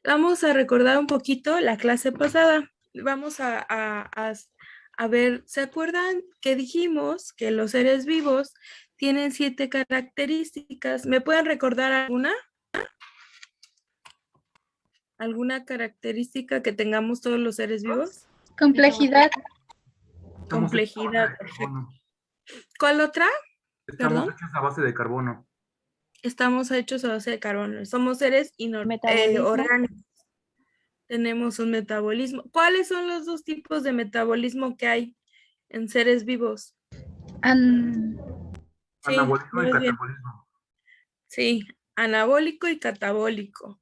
Vamos a recordar un poquito la clase pasada. Vamos a ver, ¿se acuerdan que dijimos que los seres vivos tienen 7 características? ¿Me pueden recordar alguna? ¿Alguna característica que tengamos todos los seres vivos? Complejidad. Estamos hechos a base Complejidad, de perfecto. carbono. ¿Cuál otra? Estamos Perdón. hechos a base de carbono. Estamos hechos a base de carbono. Somos seres Metabolismo. orgánicos. Tenemos un metabolismo. ¿Cuáles son los dos tipos de metabolismo que hay en seres vivos? Sí, Anabolismo y muy bien. catabolismo. Sí, anabólico y catabólico.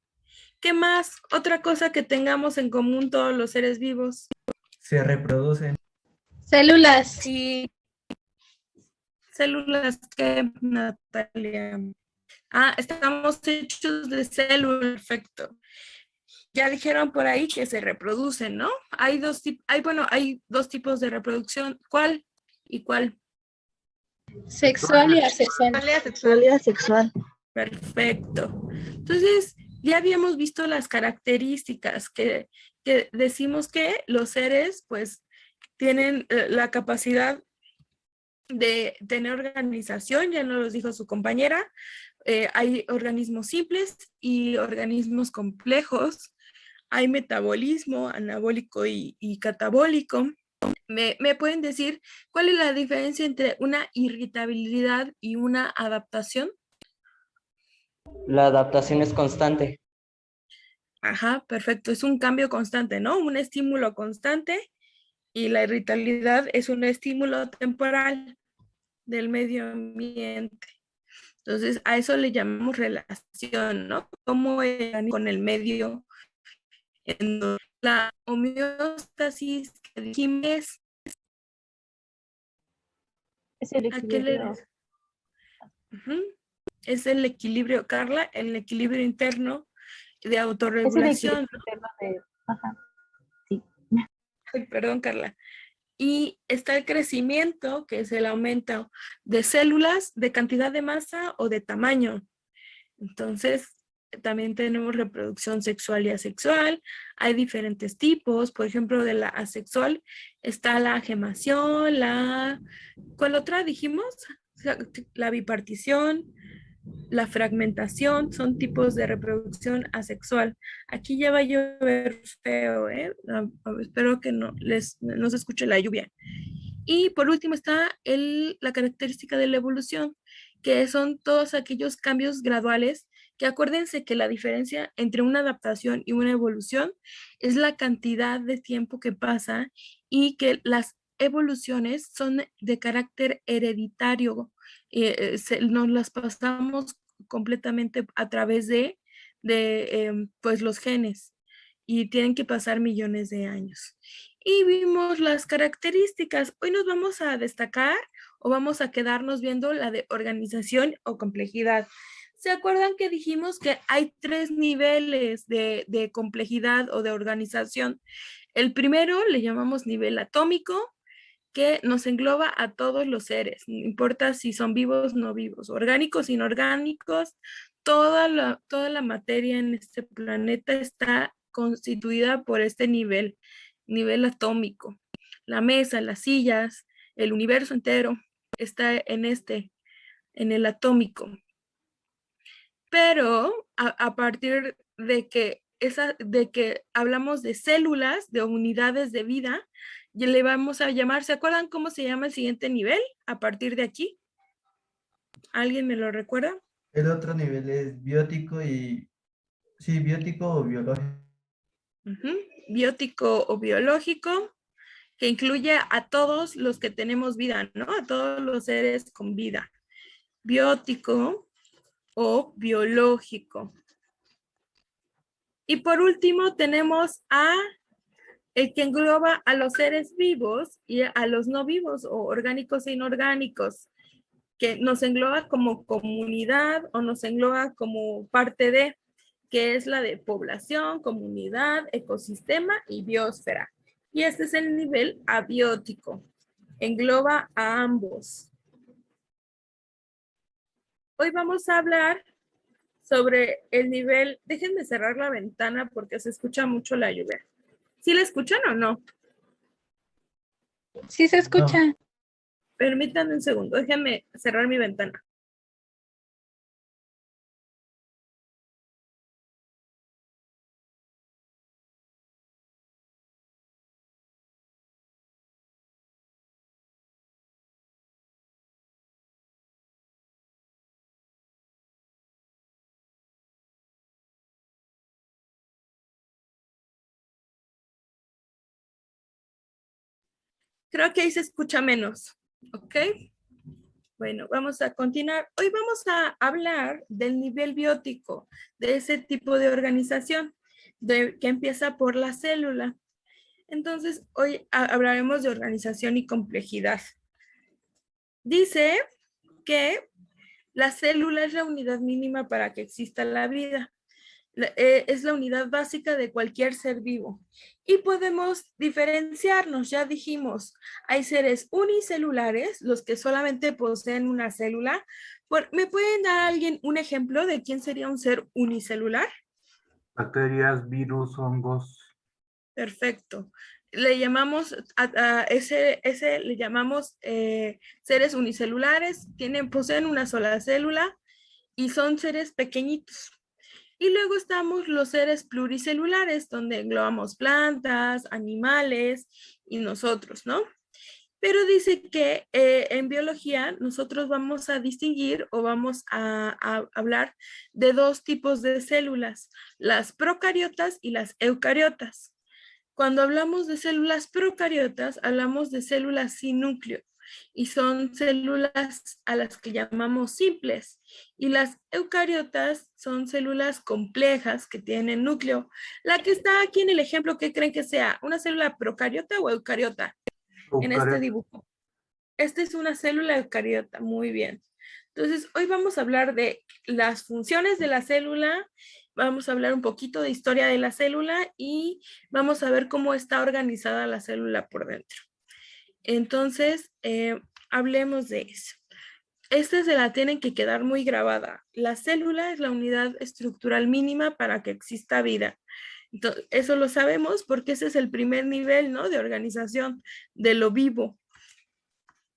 ¿Qué más? Otra cosa que tengamos en común todos los seres vivos. Se reproducen. Células. Sí, células que, Natalia. Estamos hechos de células, perfecto. Ya dijeron por ahí que se reproducen, ¿no? Hay dos tipos de reproducción. ¿Cuál y cuál? Sexual y asexual. Sexual y asexual. Perfecto. Entonces, ya habíamos visto las características que decimos que los seres, pues, tienen la capacidad de tener organización, ya nos lo dijo su compañera. Hay organismos simples y organismos complejos. Hay metabolismo anabólico y catabólico. ¿Me pueden decir cuál es la diferencia entre una irritabilidad y una adaptación? La adaptación es constante. Ajá, perfecto. Es un cambio constante, ¿no? Un estímulo constante y la irritabilidad es un estímulo temporal del medio ambiente. Entonces, a eso le llamamos relación, ¿no? Cómo es con el medio. En la homeostasis que dijimos, Es el ¿a qué le equilibrio. Es el equilibrio, Carla, el equilibrio interno de Es el autorregulación. equilibrio interno de... Ajá. Sí. Ay, perdón, Carla. Y está el crecimiento, que es el aumento de células, de cantidad de masa o de tamaño. Entonces, también tenemos reproducción sexual y asexual. Hay diferentes tipos. Por ejemplo, de la asexual está la gemación, ¿cuál otra dijimos? La bipartición, la fragmentación, son tipos de reproducción asexual. Aquí ya va a llover feo, ¿eh? Espero que no se escuche la lluvia. Y por último está la característica de la evolución, que son todos aquellos cambios graduales, que acuérdense que la diferencia entre una adaptación y una evolución es la cantidad de tiempo que pasa y que las evoluciones son de carácter hereditario. Nos las pasamos completamente a través de pues los genes y tienen que pasar millones de años. Y vimos las características. Hoy nos vamos a destacar o vamos a quedarnos viendo la de organización o complejidad. ¿Se acuerdan que dijimos que hay 3 niveles de complejidad o de organización? El primero le llamamos nivel atómico, que nos engloba a todos los seres, no importa si son vivos o no vivos, orgánicos, inorgánicos, toda la materia en este planeta está constituida por este nivel atómico. La mesa, las sillas, el universo entero está en el atómico. Pero a partir de que hablamos de células, de unidades de vida, y le vamos a llamar, ¿se acuerdan cómo se llama el siguiente nivel a partir de aquí? ¿Alguien me lo recuerda? El otro nivel es biótico y... Sí, biótico o biológico. Biótico o biológico, que incluye a todos los que tenemos vida, ¿no? A todos los seres con vida. Biótico o biológico. Y por último tenemos el que engloba a los seres vivos y a los no vivos o orgánicos e inorgánicos, que nos engloba como comunidad o nos engloba como parte de, que es la de población, comunidad, ecosistema y biosfera. Y este es el nivel abiótico, engloba a ambos. Hoy vamos a hablar sobre el nivel, déjenme cerrar la ventana porque se escucha mucho la lluvia. ¿Sí la escuchan o no? Sí se escucha. Permítanme un segundo, déjenme cerrar mi ventana. Creo que ahí se escucha menos, ¿ok? Bueno, vamos a continuar. Hoy vamos a hablar del nivel biótico, de ese tipo de organización que empieza por la célula. Entonces, hoy hablaremos de organización y complejidad. Dice que la célula es la unidad mínima para que exista la vida. Es la unidad básica de cualquier ser vivo. Y podemos diferenciarnos, ya dijimos, hay seres unicelulares, los que solamente poseen una célula. ¿Me pueden dar a alguien un ejemplo de quién sería un ser unicelular? Bacterias, virus, hongos. Perfecto. Le llamamos a ese le llamamos seres unicelulares, poseen una sola célula y son seres pequeñitos. Y luego estamos los seres pluricelulares, donde englobamos plantas, animales y nosotros, ¿no? Pero dice que en biología nosotros vamos a distinguir o vamos a hablar de dos tipos de células, las procariotas y las eucariotas. Cuando hablamos de células procariotas, hablamos de células sin núcleo y son células a las que llamamos simples. Y las eucariotas son células complejas que tienen núcleo. La que está aquí en el ejemplo, ¿qué creen que sea? ¿Una célula procariota o eucariota? En este dibujo. Esta es una célula eucariota, muy bien. Entonces, hoy vamos a hablar de las funciones de la célula, vamos a hablar un poquito de historia de la célula y vamos a ver cómo está organizada la célula por dentro. Entonces, hablemos de eso. Esta se la tienen que quedar muy grabada. La célula es la unidad estructural mínima para que exista vida. Entonces, eso lo sabemos porque ese es el primer nivel, ¿no? De organización de lo vivo.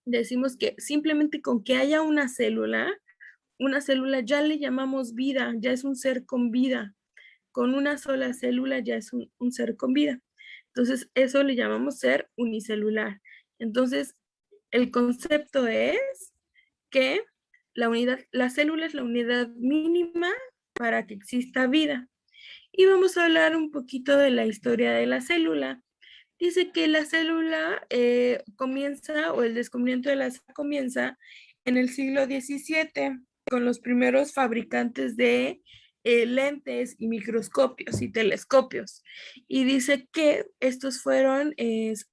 Decimos que simplemente con que haya una célula ya le llamamos vida, ya es un ser con vida. Con una sola célula ya es un ser con vida. Entonces, eso le llamamos ser unicelular. Entonces, el concepto es que la célula es la unidad mínima para que exista vida. Y vamos a hablar un poquito de la historia de la célula. Dice que la célula comienza, o el descubrimiento de la célula comienza en el siglo XVII, con los primeros fabricantes de lentes y microscopios y telescopios. Y dice que estos fueron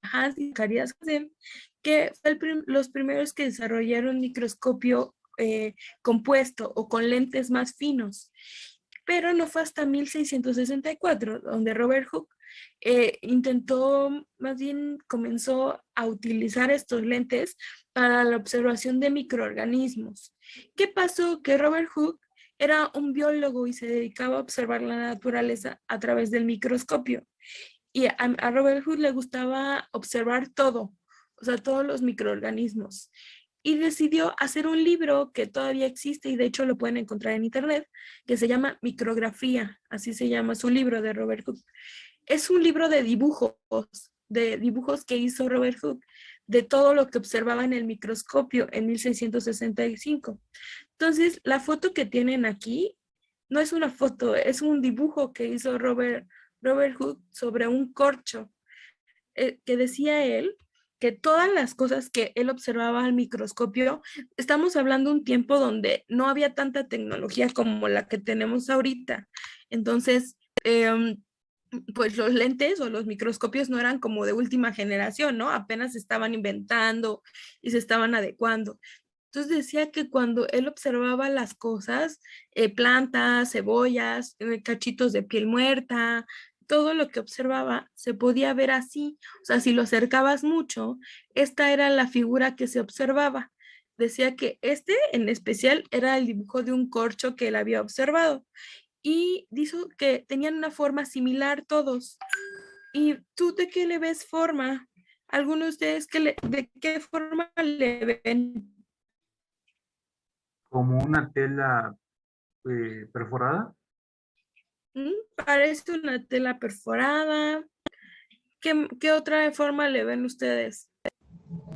Hans y Zacharias Hansen, que fue los primeros que desarrollaron microscopio compuesto o con lentes más finos. Pero no fue hasta 1664, donde Robert Hooke más bien comenzó a utilizar estos lentes para la observación de microorganismos. ¿Qué pasó? Que Robert Hooke era un biólogo y se dedicaba a observar la naturaleza a través del microscopio. Y a Robert Hooke le gustaba observar todo, o sea, todos los microorganismos. Y decidió hacer un libro que todavía existe y de hecho lo pueden encontrar en internet, que se llama Micrografía, así se llama su libro de Robert Hooke. Es un libro de dibujos que hizo Robert Hooke, de todo lo que observaba en el microscopio en 1665. Entonces, la foto que tienen aquí no es una foto, es un dibujo que hizo Robert Hooke sobre un corcho, que decía él que todas las cosas que él observaba al microscopio, estamos hablando de un tiempo donde no había tanta tecnología como la que tenemos ahorita. Entonces, pues los lentes o los microscopios no eran como de última generación, ¿no? Apenas se estaban inventando y se estaban adecuando. Entonces decía que cuando él observaba las cosas, plantas, cebollas, cachitos de piel muerta, todo lo que observaba se podía ver así. O sea, si lo acercabas mucho, esta era la figura que se observaba. decía que este en especial era el dibujo de un corcho que él había observado y dijo que tenían una forma similar todos. ¿Y tú de qué le ves forma? ¿Alguno de ustedes de qué forma le ven? Como una tela perforada. Parece una tela perforada. ¿Qué otra forma le ven ustedes?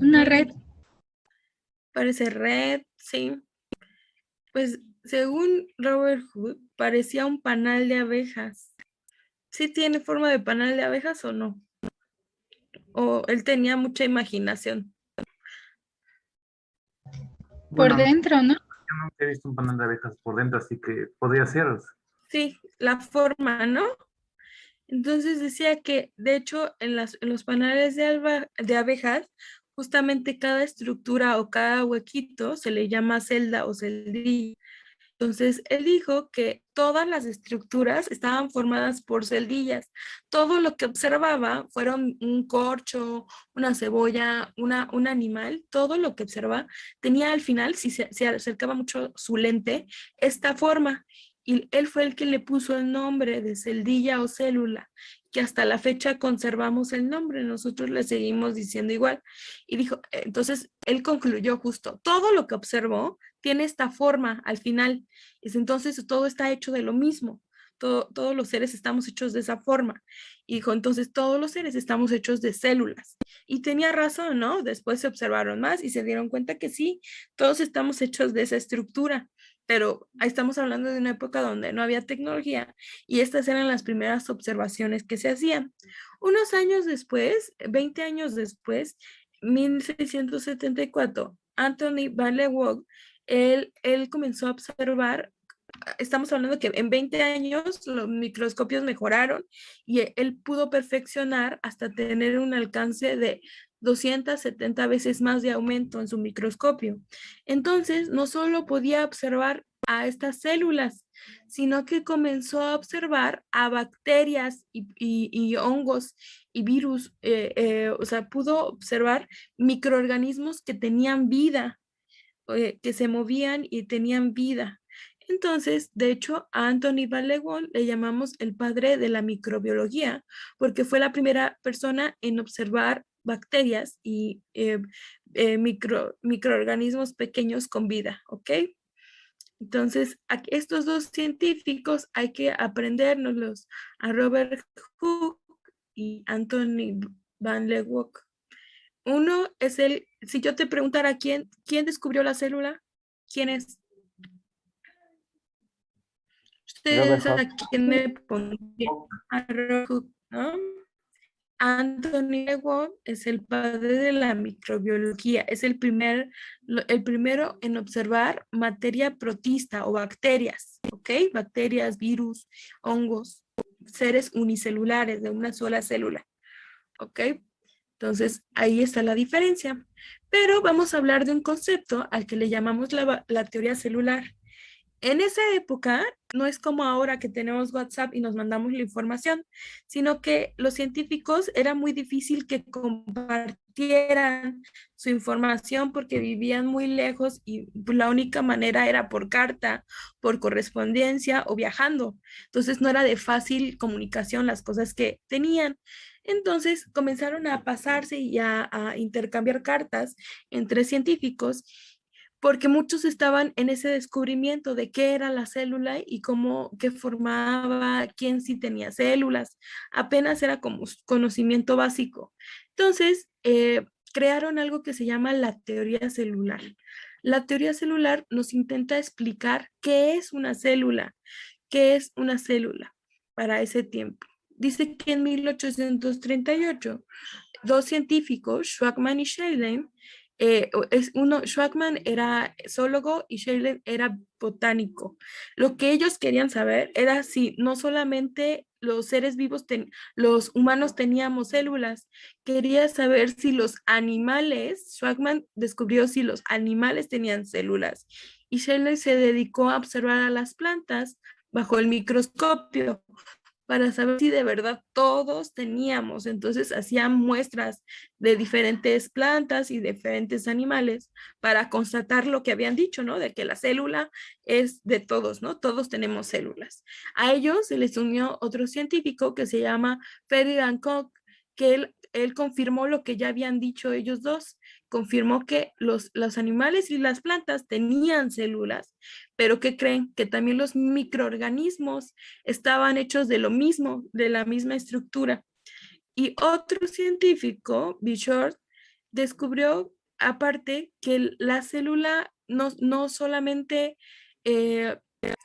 Una red. Parece red, sí. Pues según Robert Hood, parecía un panal de abejas. ¿Sí tiene forma de panal de abejas o no? ¿O él tenía mucha imaginación? Por Bueno, dentro, ¿no? yo nunca he visto un panal de abejas por dentro, así que podría ser. Sí, la forma, ¿no? Entonces decía que, de hecho, en los panales de abejas, justamente cada estructura o cada huequito se le llama celda o celdilla. Entonces, él dijo que todas las estructuras estaban formadas por celdillas. Todo lo que observaba, fueron un corcho, una cebolla, un animal, todo lo que observaba tenía al final, si se acercaba mucho su lente, esta forma. Y él fue el que le puso el nombre de celdilla o célula, que hasta la fecha conservamos el nombre, nosotros le seguimos diciendo igual. Y dijo, entonces él concluyó justo, todo lo que observó tiene esta forma al final. Entonces todo está hecho de lo mismo. Todos los seres estamos hechos de esa forma. Y dijo, entonces todos los seres estamos hechos de células. Y tenía razón, ¿no? Después se observaron más y se dieron cuenta que sí, todos estamos hechos de esa estructura. Pero ahí estamos hablando de una época donde no había tecnología y estas eran las primeras observaciones que se hacían. Unos años después, 20 años después, 1674, Anthony Van Leeuwenhoek, él comenzó a observar. Estamos hablando que en 20 años los microscopios mejoraron y él pudo perfeccionar hasta tener un alcance de 270 veces más de aumento en su microscopio. Entonces, no solo podía observar a estas células, sino que comenzó a observar a bacterias y hongos y virus, o sea, pudo observar microorganismos que tenían vida, que se movían y tenían vida. Entonces, de hecho, a Anthony Van Leeuwenhoek le llamamos el padre de la microbiología, porque fue la primera persona en observar bacterias y microorganismos pequeños con vida, ¿ok? Entonces, estos dos científicos hay que aprendérnoslos, a Robert Hooke y Anthony Van Leeuwenhoek. Uno es si yo te preguntara quién descubrió la célula, ¿quién es? ¿Ustedes Robert a quién me pondrían? A Robert Hooke, ¿no? Anthony Leeuwenhoek es el padre de la microbiología, es el primero en observar materia protista o bacterias, ¿ok? Bacterias, virus, hongos, seres unicelulares de una sola célula, ¿ok? Entonces, ahí está la diferencia. Pero vamos a hablar de un concepto al que le llamamos la teoría celular. En esa época no es como ahora que tenemos WhatsApp y nos mandamos la información, sino que los científicos era muy difícil que compartieran su información porque vivían muy lejos y la única manera era por carta, por correspondencia o viajando. Entonces no era de fácil comunicación las cosas que tenían. Entonces comenzaron a pasarse y a intercambiar cartas entre científicos porque muchos estaban en ese descubrimiento de qué era la célula y cómo, qué formaba, quién sí tenía células. Apenas era como conocimiento básico. Entonces, crearon algo que se llama la teoría celular. La teoría celular nos intenta explicar qué es una célula, para ese tiempo. Dice que en 1838, dos científicos, Schwackman y Schleiden, Schwackman era zoólogo y Schleiden era botánico. Lo que ellos querían saber era si no solamente los seres vivos, los humanos teníamos células, quería saber si los animales, Schwackman descubrió si los animales tenían células y Schleiden se dedicó a observar a las plantas bajo el microscopio para saber si de verdad todos teníamos. Entonces hacían muestras de diferentes plantas y diferentes animales para constatar lo que habían dicho, ¿no? De que la célula es de todos, ¿no? Todos tenemos células. A ellos se les unió otro científico que se llama Ferdinand Koch, que él confirmó lo que ya habían dicho ellos dos, confirmó que los animales y las plantas tenían células, pero ¿qué creen? Que también los microorganismos estaban hechos de lo mismo, de la misma estructura. Y otro científico, Bishop, descubrió aparte que la célula no solamente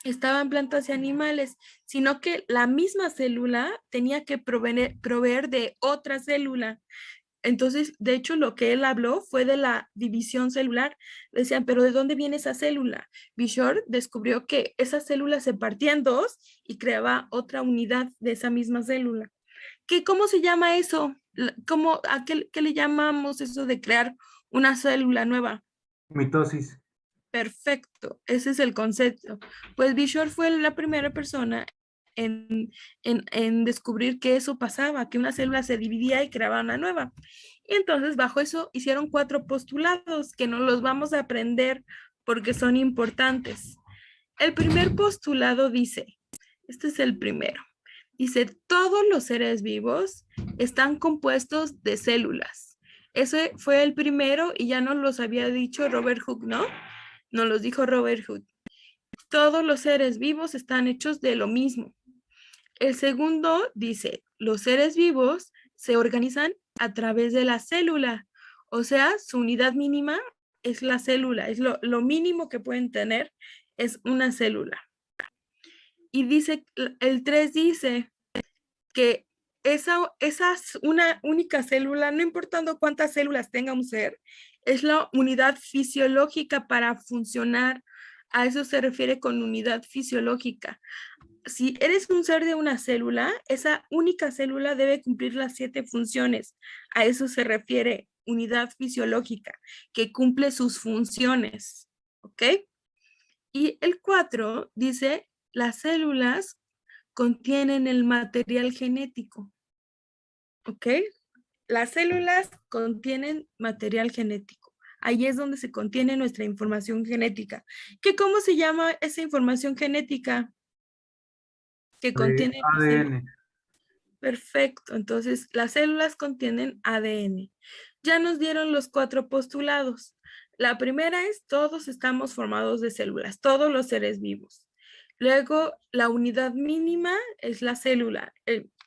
estaba en plantas y animales, sino que la misma célula tenía que proveer de otra célula. Entonces, de hecho, lo que él habló fue de la división celular. Decían, pero ¿de dónde viene esa célula? Bishop descubrió que esa célula se partía en dos y creaba otra unidad de esa misma célula. ¿Cómo se llama eso? ¿Qué le llamamos eso de crear una célula nueva? Mitosis. Perfecto, ese es el concepto. Pues Bishop fue la primera persona en descubrir que eso pasaba, que una célula se dividía y creaba una nueva. Y entonces bajo eso hicieron 4 postulados que nos los vamos a aprender porque son importantes. El primer postulado dice, este es el primero, dice, todos los seres vivos están compuestos de células. Ese fue el primero y ya nos los había dicho Robert Hooke, ¿no? Nos los dijo Robert Hooke. Todos los seres vivos están hechos de lo mismo. El segundo dice, los seres vivos se organizan a través de la célula. O sea, su unidad mínima es la célula. Es lo mínimo que pueden tener es una célula. Y dice, el 3 dice que esa es una única célula, no importando cuántas células tenga un ser, es la unidad fisiológica para funcionar. A eso se refiere con unidad fisiológica. Si eres un ser de una célula, esa única célula debe cumplir las 7 funciones. A eso se refiere unidad fisiológica, que cumple sus funciones. ¿Ok? Y el 4 dice, las células contienen el material genético. ¿Ok? Las células contienen material genético. Ahí es donde se contiene nuestra información genética. ¿Cómo se llama esa información genética que contiene la célula? ADN. Perfecto. Entonces, las células contienen ADN. Ya nos dieron los 4 postulados. La primera es, todos estamos formados de células, todos los seres vivos. Luego, la unidad mínima es la célula.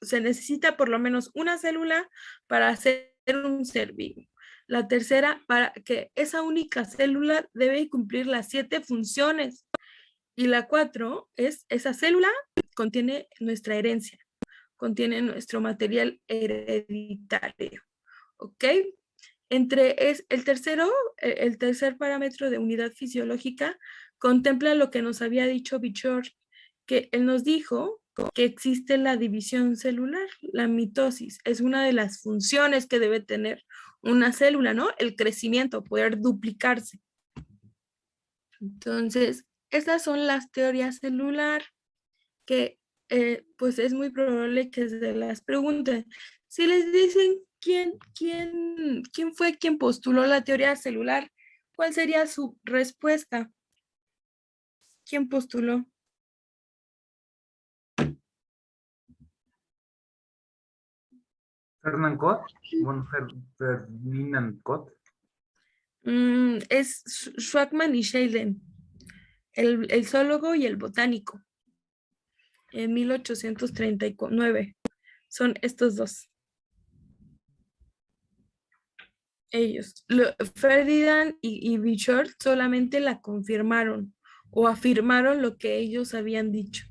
Se necesita por lo menos una célula para ser un ser vivo. La tercera, para que esa única célula debe cumplir las 7 funciones. Y la 4 es, esa célula contiene nuestra herencia, contiene nuestro material hereditario. ¿Ok? El tercer parámetro de unidad fisiológica contempla lo que nos había dicho Bishop, que él nos dijo que existe la división celular, la mitosis, es una de las funciones que debe tener una célula, ¿no? El crecimiento, poder duplicarse. Entonces, esas son las teorías celular que pues es muy probable que se las pregunten. Si les dicen quién fue quien postuló la teoría celular, ¿cuál sería su respuesta? ¿Quién postuló? Ferdinand Koch. Bueno, Ferdinand Koch. Es Schwackman y Sheldon, el zoólogo y el botánico, en 1839. Son estos dos. Ellos. Ferdinand y Bishop solamente la confirmaron o afirmaron lo que ellos habían dicho.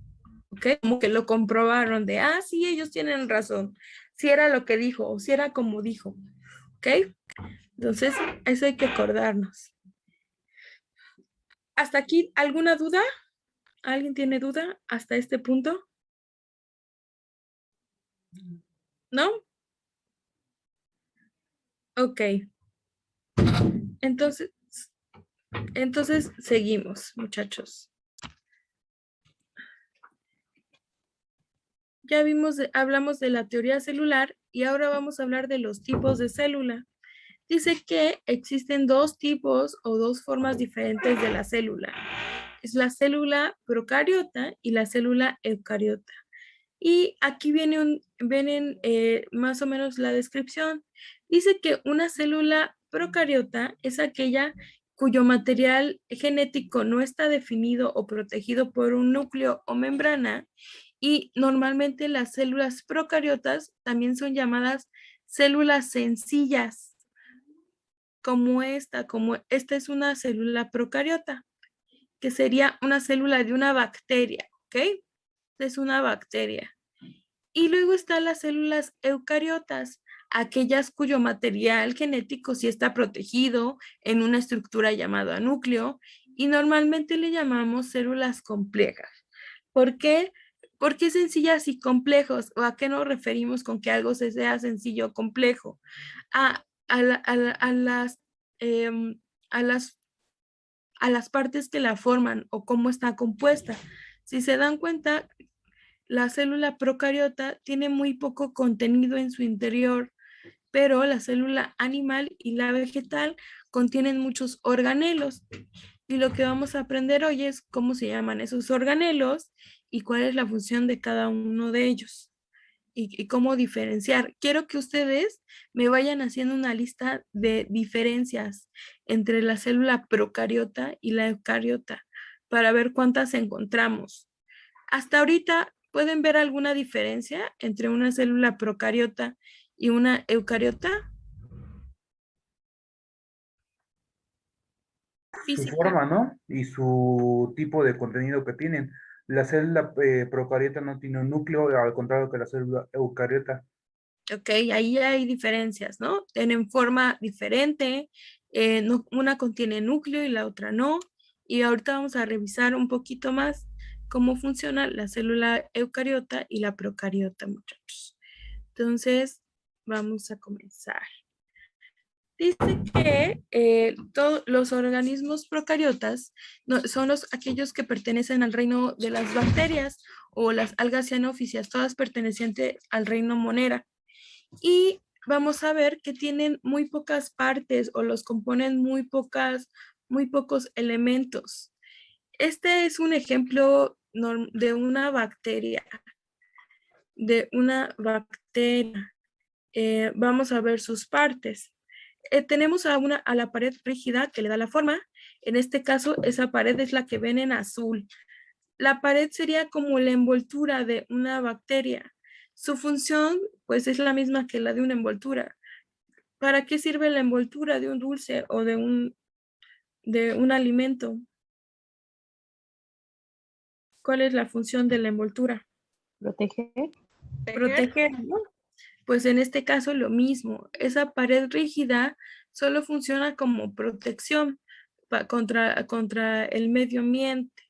¿Ok? Como que lo comprobaron de, sí, ellos tienen razón. Si era lo que dijo o si era como dijo. ¿Ok? Entonces, eso hay que acordarnos. ¿Hasta aquí alguna duda? ¿Alguien tiene duda hasta este punto? ¿No? Ok. Entonces seguimos, muchachos. ya hablamos de la teoría celular y ahora vamos a hablar de los tipos de célula. Dice que existen dos tipos o dos formas diferentes de la célula. Es la célula procariota y la célula eucariota. Y aquí vienen más o menos la descripción. Dice que una célula procariota es aquella cuyo material genético no está definido o protegido por un núcleo o membrana, y normalmente las células procariotas también son llamadas células sencillas, como esta es una célula procariota, que sería una célula de una bacteria, ¿ok? Es una bacteria. Y luego están las células eucariotas, aquellas cuyo material genético sí está protegido en una estructura llamada núcleo, y normalmente le llamamos células complejas. ¿Por qué? ¿Por qué sencillas y complejos? ¿O a qué nos referimos con que algo sea sencillo o complejo? A em, a las partes que la forman o cómo está compuesta. Si se dan cuenta, la célula procariota tiene muy poco contenido en su interior, pero la célula animal y la vegetal contienen muchos organelos. Y lo que vamos a aprender hoy es cómo se llaman esos organelos y cuál es la función de cada uno de ellos y cómo diferenciar. Quiero que ustedes me vayan haciendo una lista de diferencias entre la célula procariota y la eucariota para ver cuántas encontramos. Hasta ahorita, ¿pueden ver alguna diferencia entre una célula procariota y una eucariota? Su Física. forma, ¿no? Y su tipo de contenido que tienen. La célula procariota no tiene un núcleo, al contrario que la célula eucariota. Ok, ahí hay diferencias, ¿no? Tienen forma diferente, una contiene núcleo y la otra no. Y ahorita vamos a revisar un poquito más cómo funciona la célula eucariota y la procariota, muchachos. Entonces, vamos a comenzar. Dice que todos los organismos procariotas son aquellos que pertenecen al reino de las bacterias o las algas cianófitas, todas pertenecientes al reino Monera. Y vamos a ver que tienen muy pocas partes o los componen muy pocos elementos. Este es un ejemplo de una bacteria. Vamos a ver sus partes. Tenemos a la pared rígida que le da la forma. En este caso, esa pared es la que ven en azul. La pared sería como la envoltura de una bacteria. Su función, pues, es la misma que la de una envoltura. ¿Para qué sirve la envoltura de un dulce o de un alimento? ¿Cuál es la función de la envoltura? Proteger. Proteger, ¿no? Pues en este caso lo mismo. Esa pared rígida solo funciona como protección contra el medio ambiente.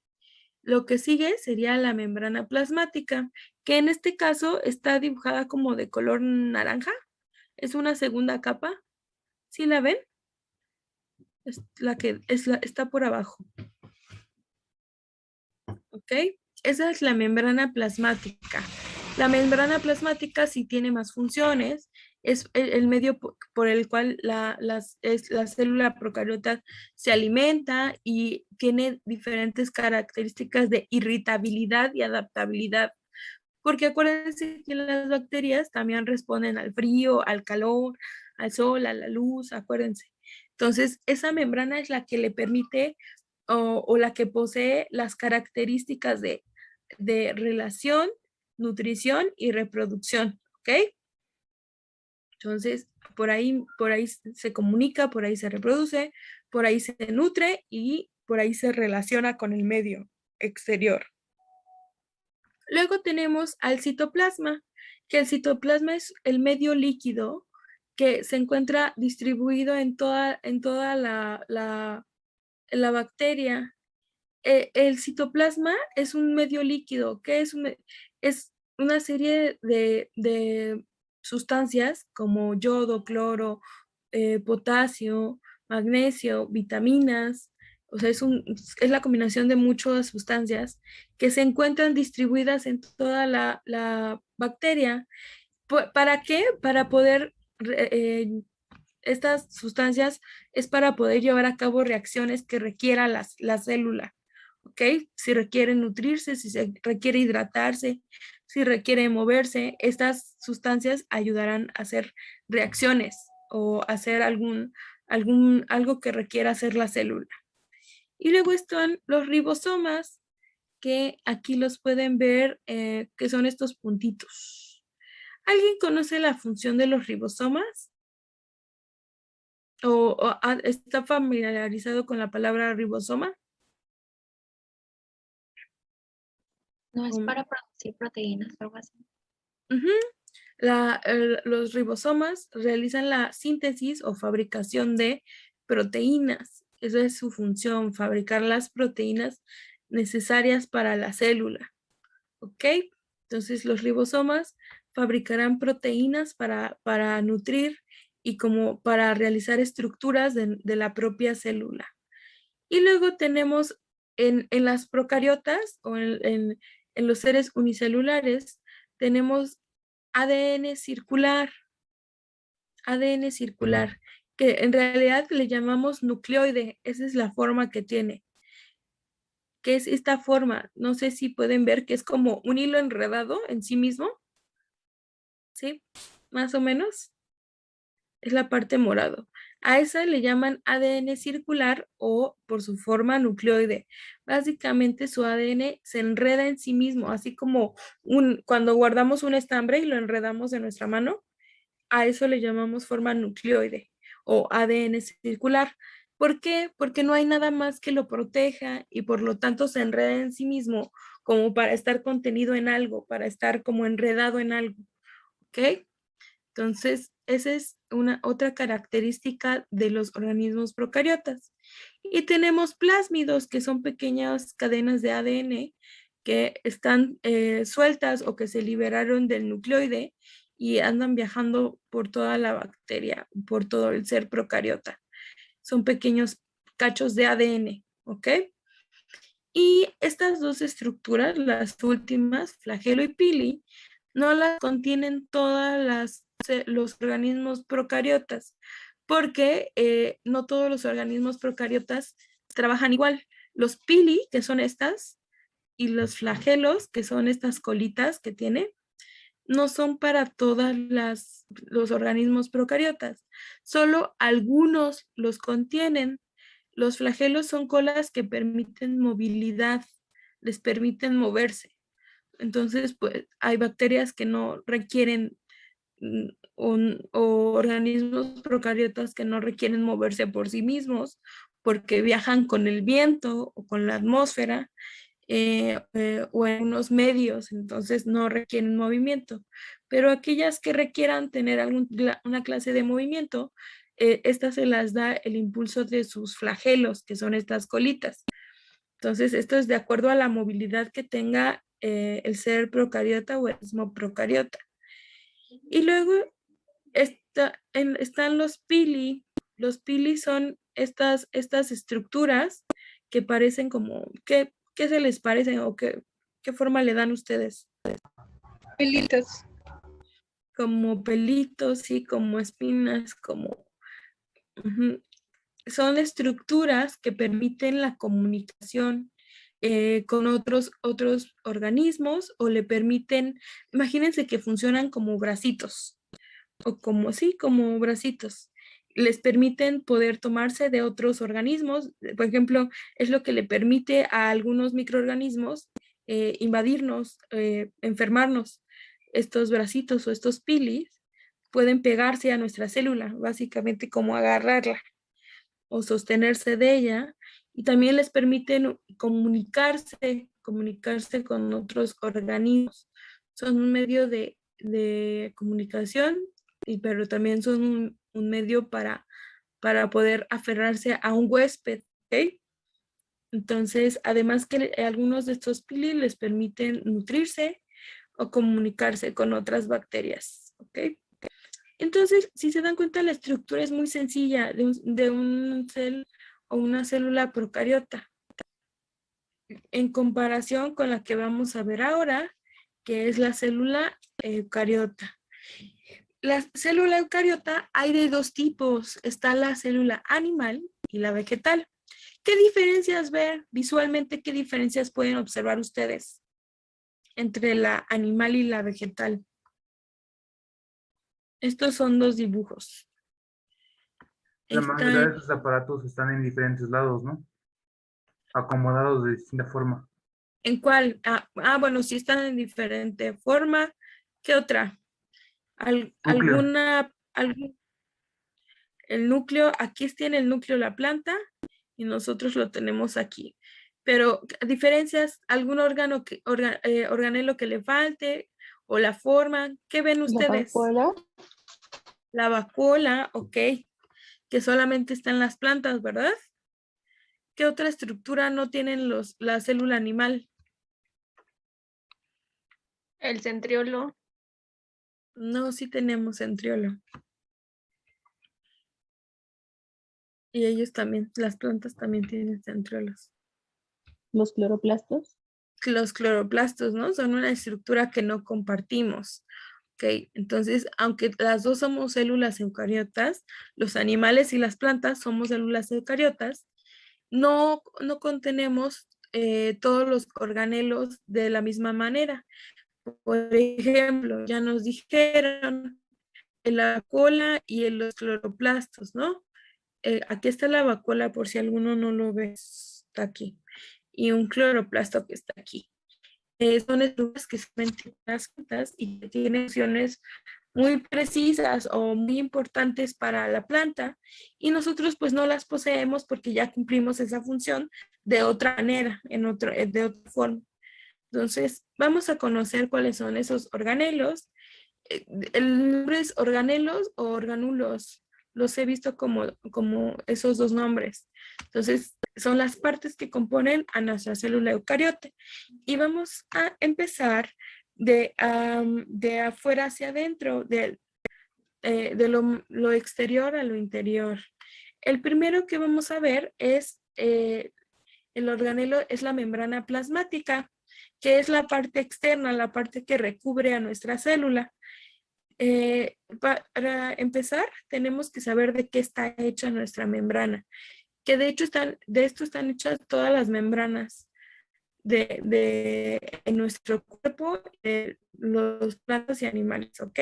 Lo que sigue sería la membrana plasmática, que en este caso está dibujada como de color naranja. Es una segunda capa. ¿Sí la ven? Es la que está por abajo. ¿Ok? Esa es la membrana plasmática. La membrana plasmática sí tiene más funciones. Es el medio por el cual la célula procariota se alimenta y tiene diferentes características de irritabilidad y adaptabilidad. Porque acuérdense que las bacterias también responden al frío, al calor, al sol, a la luz, acuérdense. Entonces, esa membrana es la que le permite o la que posee las características de relación, nutrición y reproducción, ¿ok? Entonces, por ahí se comunica, por ahí se reproduce, por ahí se nutre y por ahí se relaciona con el medio exterior. Luego tenemos al citoplasma, que el citoplasma es el medio líquido que se encuentra distribuido en toda la bacteria. El citoplasma es un medio líquido, que es una serie de sustancias como yodo, cloro, potasio, magnesio, vitaminas, O sea, es la combinación de muchas sustancias que se encuentran distribuidas en toda la bacteria. ¿Para qué? Para poder, estas sustancias es para poder llevar a cabo reacciones que requiera la célula, ¿ok? Si requiere nutrirse, si se requiere hidratarse, si requiere moverse, estas sustancias ayudarán a hacer reacciones o hacer algo que requiera hacer la célula. Y luego están los ribosomas, que aquí los pueden ver, que son estos puntitos. ¿Alguien conoce la función de los ribosomas? ¿Está familiarizado con la palabra ribosoma? No es Um, para producir proteínas o algo así. Ujú. Los ribosomas realizan la síntesis o fabricación de proteínas. Esa es su función, fabricar las proteínas necesarias para la célula. ¿Ok? Entonces los ribosomas fabricarán proteínas para nutrir y como para realizar estructuras de la propia célula. Y luego tenemos en las procariotas o en los seres unicelulares, tenemos ADN circular, ADN circular, que en realidad le llamamos nucleoide. Esa es la forma que tiene. ¿Qué es esta forma? No sé si pueden ver que es como un hilo enredado en sí mismo. ¿Sí? Más o menos. Es la parte morado. A esa le llaman ADN circular o por su forma nucleoide. Básicamente su ADN se enreda en sí mismo, así como cuando guardamos un estambre y lo enredamos en nuestra mano, a eso le llamamos forma nucleoide o ADN circular. ¿Por qué? Porque no hay nada más que lo proteja y por lo tanto se enreda en sí mismo como para estar contenido en algo, para estar como enredado en algo. ¿Ok? Entonces, esa es una otra característica de los organismos procariotas. Y tenemos plásmidos, que son pequeñas cadenas de ADN que están sueltas o que se liberaron del nucleoide y andan viajando por toda la bacteria, por todo el ser procariota. Son pequeños cachos de ADN, ¿ok? Y estas dos estructuras, las últimas, flagelo y pili, no las contienen los organismos procariotas, porque no todos los organismos procariotas trabajan igual. Los pili, que son estas, y los flagelos, que son estas colitas que tiene, no son para todos los organismos procariotas. Solo algunos los contienen. Los flagelos son colas que permiten movilidad, les permiten moverse. Entonces, pues hay bacterias que no requieren o organismos procariotas que no requieren moverse por sí mismos porque viajan con el viento o con la atmósfera o en unos medios, entonces no requieren movimiento. Pero aquellas que requieran tener una clase de movimiento, estas se las da el impulso de sus flagelos, que son estas colitas. Entonces, esto es de acuerdo a la movilidad que tenga el ser procariota o el mismo procariota. Y luego están los pili. Los pili son estas estructuras que parecen como, ¿qué se les parece o qué forma le dan ustedes? Pelitos. Como pelitos, sí, como espinas, como... Ujú. Son estructuras que permiten la comunicación con otros organismos o le permiten, imagínense que funcionan como bracitos o como, sí, como bracitos. Les permiten poder tomarse de otros organismos. Por ejemplo, es lo que le permite a algunos microorganismos invadirnos, enfermarnos. Estos bracitos o estos pilis pueden pegarse a nuestra célula, básicamente como agarrarla o sostenerse de ella, y también les permiten comunicarse con otros organismos. Son un medio de comunicación, pero también son un medio para poder aferrarse a un huésped, ¿ok? Entonces, además que algunos de estos pili les permiten nutrirse o comunicarse con otras bacterias, ¿ok? Entonces, si se dan cuenta, la estructura es muy sencilla de un cel o una célula procariota, en comparación con la que vamos a ver ahora, que es la célula eucariota. La célula eucariota hay de dos tipos, está la célula animal y la vegetal. ¿Qué diferencias ver visualmente? ¿Qué diferencias pueden observar ustedes entre la animal y la vegetal? Estos son dos dibujos. La mayoría de Están, estos aparatos están en diferentes lados, ¿no? Acomodados de distinta forma. ¿en cuál? Bueno, sí están en diferente forma. ¿Qué otra? Núcleo. El núcleo, aquí tiene el núcleo la planta y nosotros lo tenemos aquí. Pero diferencias, algún organelo que le falte o la forma, ¿qué ven La ustedes? vacuola, La vacuola, ok, que solamente está en las plantas, ¿verdad? ¿Qué otra estructura no tienen la célula animal? El centriolo. No, sí tenemos centriolo. Y ellos también, las plantas también tienen centriolos. los cloroplastos, Los cloroplastos, ¿no? Son una estructura que no compartimos. Ok, entonces, aunque las dos somos células eucariotas, los animales y las plantas somos células eucariotas, no contenemos todos los organelos de la misma manera. Por ejemplo, ya nos dijeron en la cola y en los cloroplastos, ¿no? Aquí está la vacuola por si alguno no lo ve, está aquí. Y un cloroplasto que está aquí. Son estructuras que se ven en las plantas y que tienen funciones muy precisas o muy importantes para la planta y nosotros pues no las poseemos porque ya cumplimos esa función de otra manera, de otra forma. Entonces, vamos a conocer cuáles son esos organelos. El nombre es organelos o organulos. Los he visto como esos dos nombres. Entonces, son las partes que componen a nuestra célula eucariote. Y vamos a empezar de afuera hacia adentro, de lo exterior a lo interior. El primero que vamos a ver es el organelo, es la membrana plasmática, que es la parte externa, la parte que recubre a nuestra célula. Para empezar, tenemos que saber de qué está hecha nuestra membrana, que de hecho de esto están hechas todas las membranas en nuestro cuerpo, de los plantas y animales, ¿ok?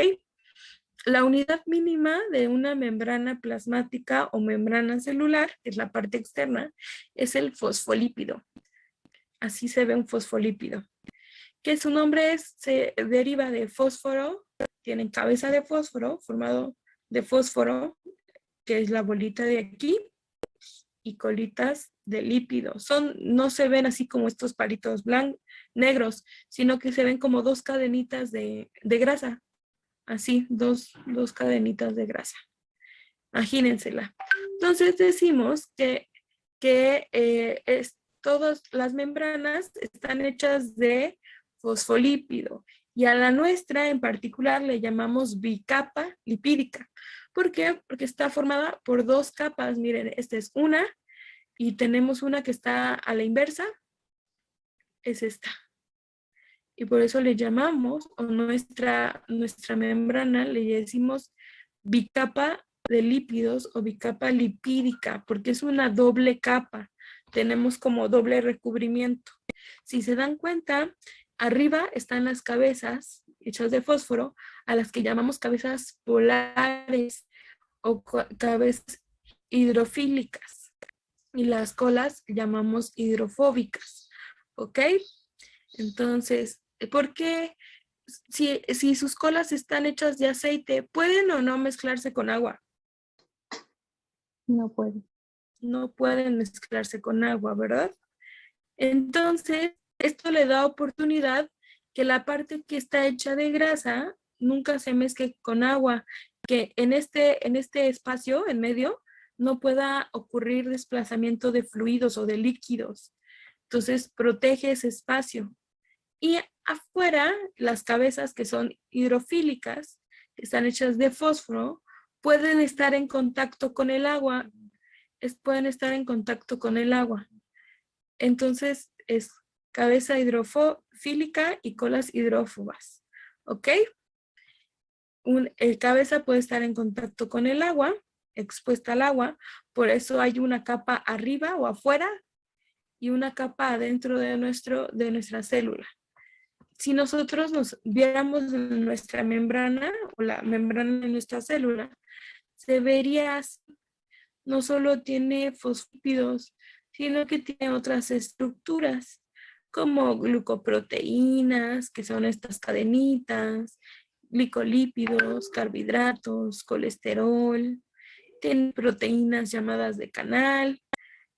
La unidad mínima de una membrana plasmática o membrana celular, que es la parte externa, es el fosfolípido. Así se ve un fosfolípido, que su nombre se deriva de fósforo, tienen cabeza de fósforo, formado de fósforo, que es la bolita de aquí, y colitas de lípidos. No se ven así como estos palitos negros, sino que se ven como dos cadenitas de grasa, así, dos cadenitas de grasa. Imagínensela. Entonces decimos que todas las membranas están hechas de fosfolípido y a la nuestra en particular le llamamos bicapa lipídica. ¿Por qué? Porque está formada por dos capas. Miren, esta es una y tenemos una que está a la inversa, es esta. Y por eso le llamamos, o nuestra membrana le decimos bicapa de lípidos o bicapa lipídica, porque es una doble capa. Tenemos como doble recubrimiento. Si se dan cuenta, arriba están las cabezas hechas de fósforo, a las que llamamos cabezas polares o cabezas hidrofílicas. Y las colas llamamos hidrofóbicas. ¿Ok? Entonces, ¿por qué si sus colas están hechas de aceite, pueden o no mezclarse con agua? no puede. No pueden mezclarse con agua, ¿verdad? Entonces, esto le da oportunidad que la parte que está hecha de grasa nunca se mezcle con agua, que en este espacio, en medio, no pueda ocurrir desplazamiento de fluidos o de líquidos. Entonces, protege ese espacio. Y afuera, las cabezas que son hidrofílicas, que están hechas de fósforo, pueden estar en contacto con el agua pueden estar en contacto con el agua. Entonces es cabeza hidrofílica y colas hidrófobas. ¿Ok? El cabeza puede estar en contacto con el agua, expuesta al agua, por eso hay una capa arriba o afuera y una capa adentro de nuestra célula. Si nosotros nos viéramos en nuestra membrana o la membrana de nuestra célula, se vería así. No solo tiene fosfípidos, sino que tiene otras estructuras como glucoproteínas, que son estas cadenitas, glicolípidos, carbohidratos, colesterol, tiene proteínas llamadas de canal,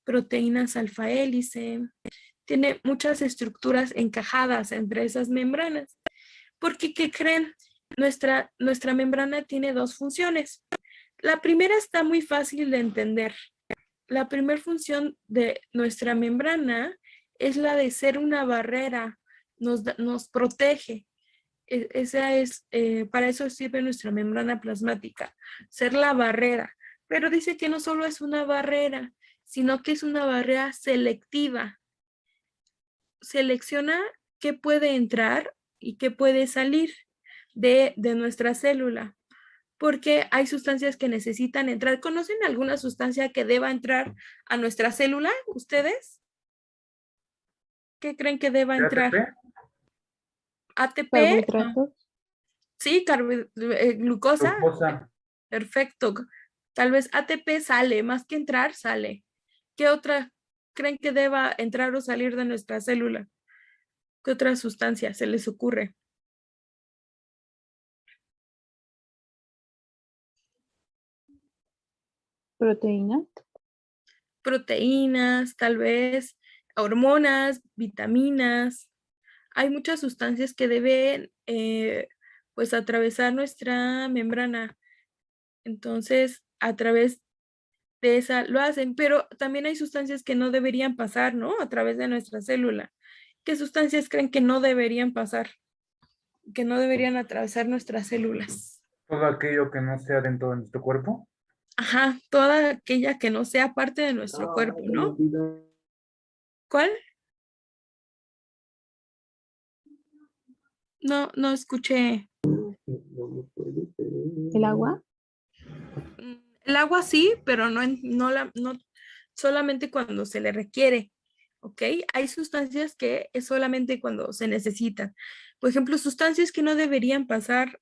proteínas alfa hélice, tiene muchas estructuras encajadas entre esas membranas. Porque, ¿qué creen? Nuestra membrana tiene dos funciones. La primera está muy fácil de entender. La primera función de nuestra membrana es la de ser una barrera, nos protege. Para eso sirve nuestra membrana plasmática, ser la barrera. Pero dice que no solo es una barrera, sino que es una barrera selectiva. Selecciona qué puede entrar y qué puede salir de nuestra célula, porque hay sustancias que necesitan entrar. ¿Conocen alguna sustancia que deba entrar a nuestra célula? ¿Ustedes? ¿Qué creen que deba entrar? ATP, Carbohidratos. sí, glucosa, Glucosa. perfecto. Tal vez ATP sale, más que entrar, sale. ¿Qué otra creen que deba entrar o salir de nuestra célula? ¿Qué otra sustancia se les ocurre? Proteína. Proteínas, tal vez, hormonas, vitaminas. Hay muchas sustancias que deben pues atravesar nuestra membrana. Entonces, a través de esa lo hacen, pero también hay sustancias que no deberían pasar, ¿no? A través de nuestra célula. ¿Qué sustancias creen que no deberían pasar? Que no deberían atravesar nuestras células. Todo aquello que no sea dentro de nuestro cuerpo. Ajá, toda aquella que no sea parte de nuestro cuerpo, ¿no? ¿Cuál? No escuché. El agua. El agua sí, pero no solamente cuando se le requiere, ¿ok? Hay sustancias que es solamente cuando se necesitan. Por ejemplo, sustancias que no deberían pasar,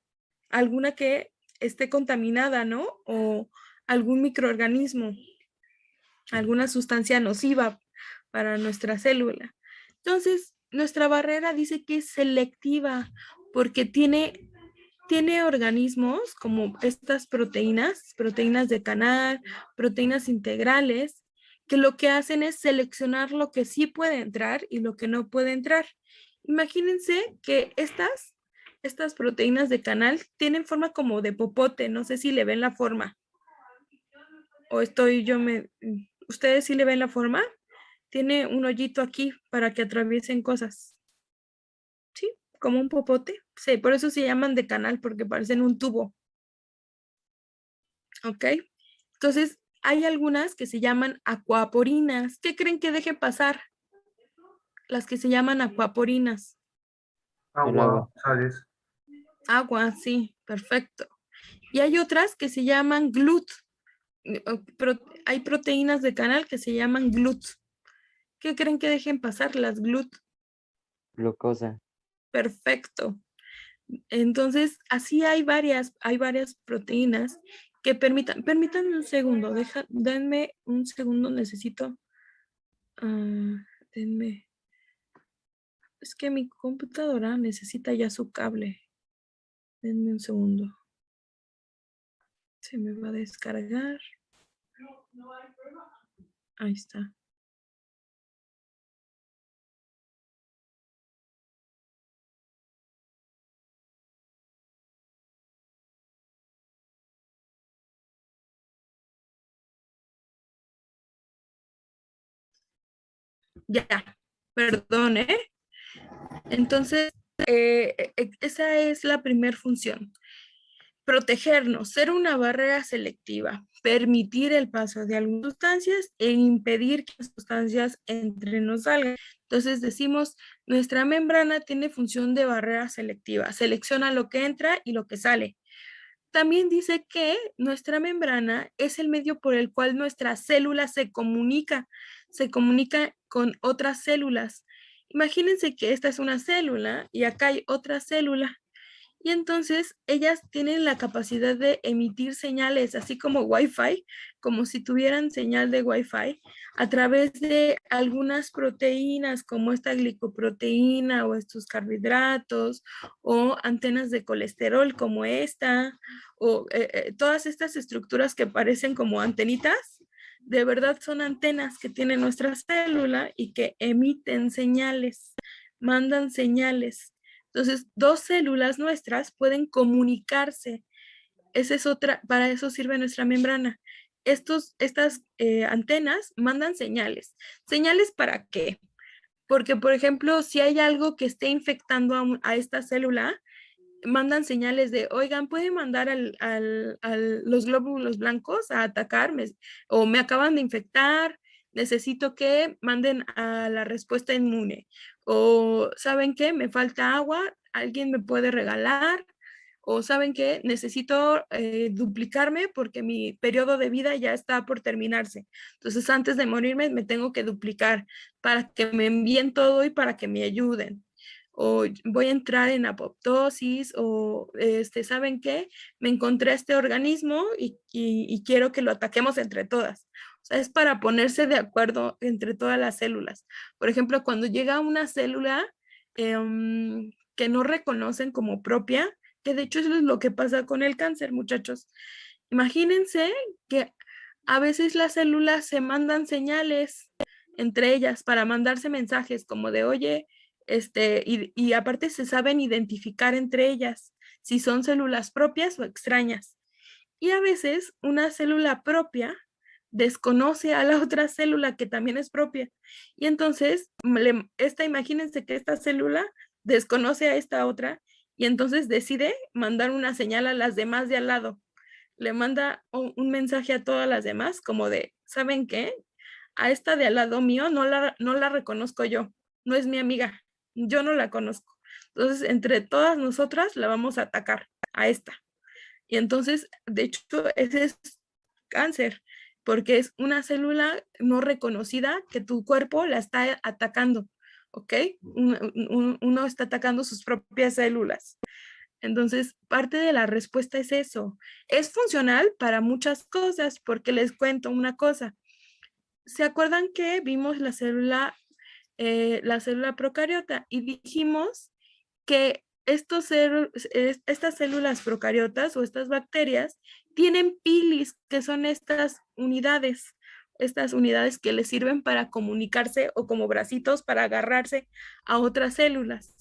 alguna que esté contaminada, ¿no? O algún microorganismo, alguna sustancia nociva para nuestra célula. Entonces, nuestra barrera dice que es selectiva porque tiene organismos como estas proteínas de canal, proteínas integrales, que lo que hacen es seleccionar lo que sí puede entrar y lo que no puede entrar. Imagínense que estas proteínas de canal tienen forma como de popote, no sé si le ven la forma. O ¿ustedes sí le ven la forma? Tiene un hoyito aquí para que atraviesen cosas. ¿Sí? Como un popote. Sí, por eso se llaman de canal, porque parecen un tubo. ¿Ok? Entonces, hay algunas que se llaman acuaporinas. ¿Qué creen que deje pasar? Las que se llaman acuaporinas. El Agua, agua. sales. Agua, sí, perfecto. Y hay otras que se llaman GLUT. Hay proteínas de canal que se llaman GLUT. ¿Qué creen que dejen pasar las GLUT? Glucosa. Perfecto. Entonces, así hay varias proteínas que permítanme un segundo, denme un segundo, necesito, denme, es que mi computadora necesita ya su cable, denme un segundo, se me va a descargar, ahí está. Ya, perdón, ¿eh? Entonces, esa es la primera función. protegernos, ser una barrera selectiva, permitir el paso de algunas sustancias e impedir que las sustancias entren o salgan. Entonces decimos, nuestra membrana tiene función de barrera selectiva, selecciona lo que entra y lo que sale. También dice que nuestra membrana es el medio por el cual nuestra célula se comunica con otras células. Imagínense que esta es una célula y acá hay otra célula. Y entonces ellas tienen la capacidad de emitir señales, así como Wi-Fi, como si tuvieran señal de Wi-Fi, a través de algunas proteínas, como esta glicoproteína o estos carbohidratos, o antenas de colesterol como esta, o todas estas estructuras que parecen como antenitas, de verdad son antenas que tiene nuestra célula y que emiten señales, mandan señales. Entonces, dos células nuestras pueden comunicarse. Esa es otra, para eso sirve nuestra membrana. Estas antenas mandan señales. ¿Señales para qué? Porque, por ejemplo, si hay algo que esté infectando a esta célula, mandan señales de, oigan, ¿pueden mandar los glóbulos blancos a atacarme? O me acaban de infectar, necesito que manden a la respuesta inmune. O, ¿saben qué? Me falta agua, ¿alguien me puede regalar? O, ¿saben qué? Necesito duplicarme porque mi periodo de vida ya está por terminarse. Entonces, antes de morirme, me tengo que duplicar para que me envíen todo y para que me ayuden. O voy a entrar en apoptosis, o ¿saben qué? Me encontré este organismo y quiero que lo ataquemos entre todas. O sea, es para ponerse de acuerdo entre todas las células. Por ejemplo, cuando llega una célula que no reconocen como propia, que de hecho eso es lo que pasa con el cáncer, muchachos. Imagínense que a veces las células se mandan señales entre ellas para mandarse mensajes como de, oye, y aparte se saben identificar entre ellas si son células propias o extrañas. Y a veces una célula propia desconoce a la otra célula que también es propia. Y entonces, imagínense que esta célula desconoce a esta otra y entonces decide mandar una señal a las demás de al lado. Le manda un mensaje a todas las demás como de, ¿saben qué? A esta de al lado mío no la reconozco yo, no es mi amiga, yo no la conozco. Entonces, entre todas nosotras la vamos a atacar a esta. Y entonces, de hecho, ese es cáncer, porque es una célula no reconocida que tu cuerpo la está atacando, ¿ok? Uno está atacando sus propias células. Entonces, parte de la respuesta es eso. Es funcional para muchas cosas, porque les cuento una cosa. ¿Se acuerdan que vimos la célula procariota y dijimos que estas células procariotas o estas bacterias tienen pilis, que son estas unidades que les sirven para comunicarse o como bracitos para agarrarse a otras células?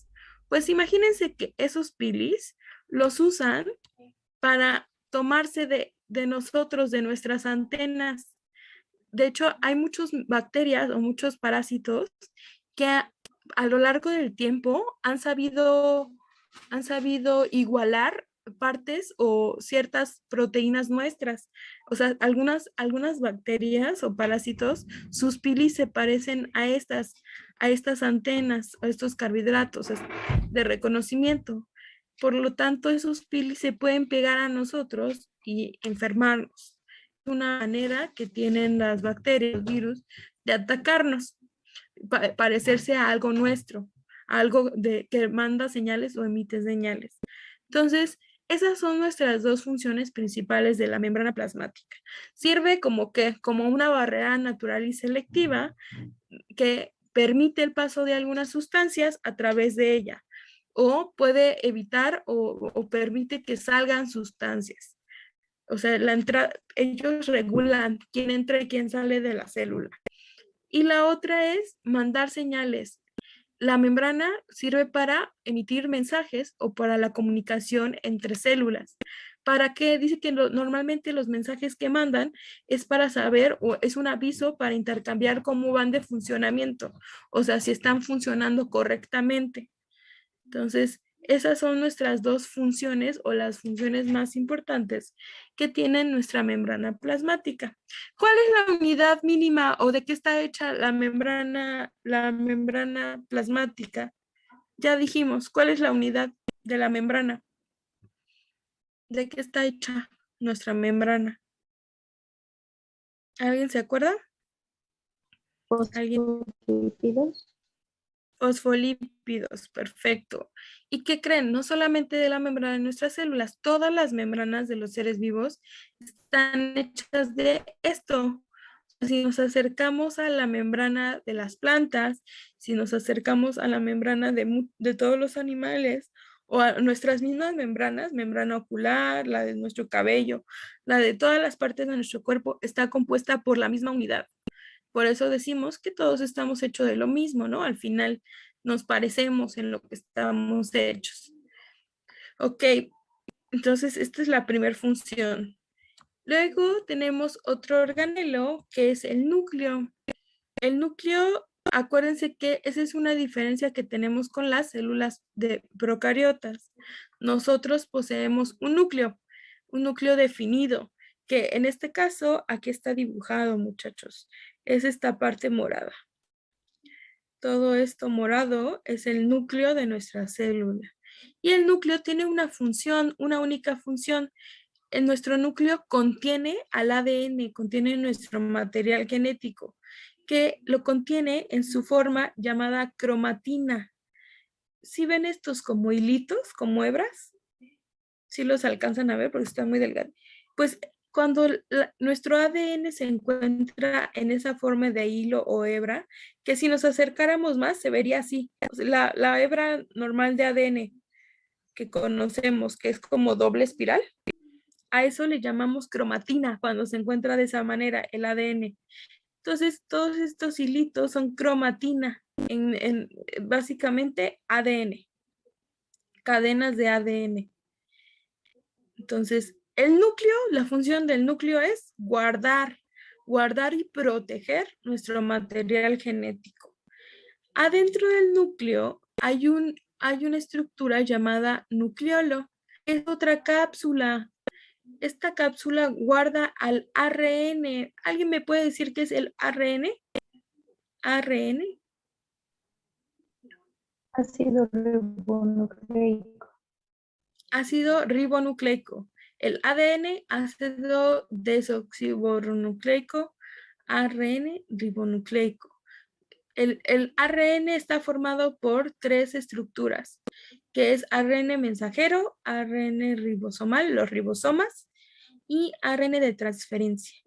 Pues imagínense que esos pilis los usan para tomarse de nosotros, de nuestras antenas. De hecho, hay muchas bacterias o muchos parásitos que a lo largo del tiempo han sabido igualar partes o ciertas proteínas nuestras. O sea, algunas bacterias o parásitos, sus pilis se parecen a estas antenas, a estos carbohidratos de reconocimiento. Por lo tanto, esos pilis se pueden pegar a nosotros y enfermarnos. Una manera que tienen las bacterias, los virus, de atacarnos, parecerse a algo nuestro, algo que manda señales o emite señales. Entonces, esas son nuestras dos funciones principales de la membrana plasmática. Sirve como una barrera natural y selectiva que permite el paso de algunas sustancias a través de ella, o puede evitar o permite que salgan sustancias. O sea, ellos regulan quién entra y quién sale de la célula. Y la otra es mandar señales. La membrana sirve para emitir mensajes o para la comunicación entre células. ¿Para qué? Dice que normalmente los mensajes que mandan es para saber, o es un aviso para intercambiar cómo van de funcionamiento, o sea, si están funcionando correctamente. Entonces, Esas son nuestras dos funciones o las funciones más importantes que tiene nuestra membrana plasmática. ¿Cuál es la unidad mínima o de qué está hecha la membrana plasmática? Ya dijimos, ¿cuál es la unidad de la membrana? ¿De qué está hecha nuestra membrana? ¿Alguien se acuerda? ¿Alguien? Fosfolípidos. Fosfolípidos, perfecto. ¿Y qué creen? No solamente de la membrana de nuestras células, todas las membranas de los seres vivos están hechas de esto. Si nos acercamos a la membrana de las plantas, si nos acercamos a la membrana de todos los animales o a nuestras mismas membranas, membrana ocular, la de nuestro cabello, la de todas las partes de nuestro cuerpo, está compuesta por la misma unidad. Por eso decimos que todos estamos hechos de lo mismo, ¿no? Al final nos parecemos en lo que estamos hechos. Ok, entonces esta es la primera función. Luego tenemos otro organelo que es el núcleo. El núcleo, acuérdense que esa es una diferencia que tenemos con las células de procariotas. Nosotros poseemos un núcleo definido, que en este caso aquí está dibujado, muchachos. Es esta parte morada. Todo esto morado es el núcleo de nuestra célula. Y el núcleo tiene una función, una única función. En nuestro núcleo contiene al ADN, contiene nuestro material genético, que lo contiene en su forma llamada cromatina. ¿Sí ven estos como hilitos, como hebras? ¿Sí los alcanzan a ver porque están muy delgados? Pues cuando nuestro ADN se encuentra en esa forma de hilo o hebra, que si nos acercáramos más se vería así. O sea, la hebra normal de ADN que conocemos, que es como doble espiral, a eso le llamamos cromatina cuando se encuentra de esa manera el ADN. Entonces, todos estos hilitos son cromatina, básicamente ADN, cadenas de ADN. Entonces, el núcleo, la función del núcleo es guardar y proteger nuestro material genético. Adentro del núcleo hay una estructura llamada nucleolo, es otra cápsula. Esta cápsula guarda al ARN. ¿Alguien me puede decir qué es el ARN? ARN, Ácido ribonucleico. ácido ribonucleico. El ADN, ácido desoxirribonucleico, ARN ribonucleico. El ARN está formado por tres estructuras, que es ARN mensajero, ARN ribosomal, los ribosomas, y ARN de transferencia.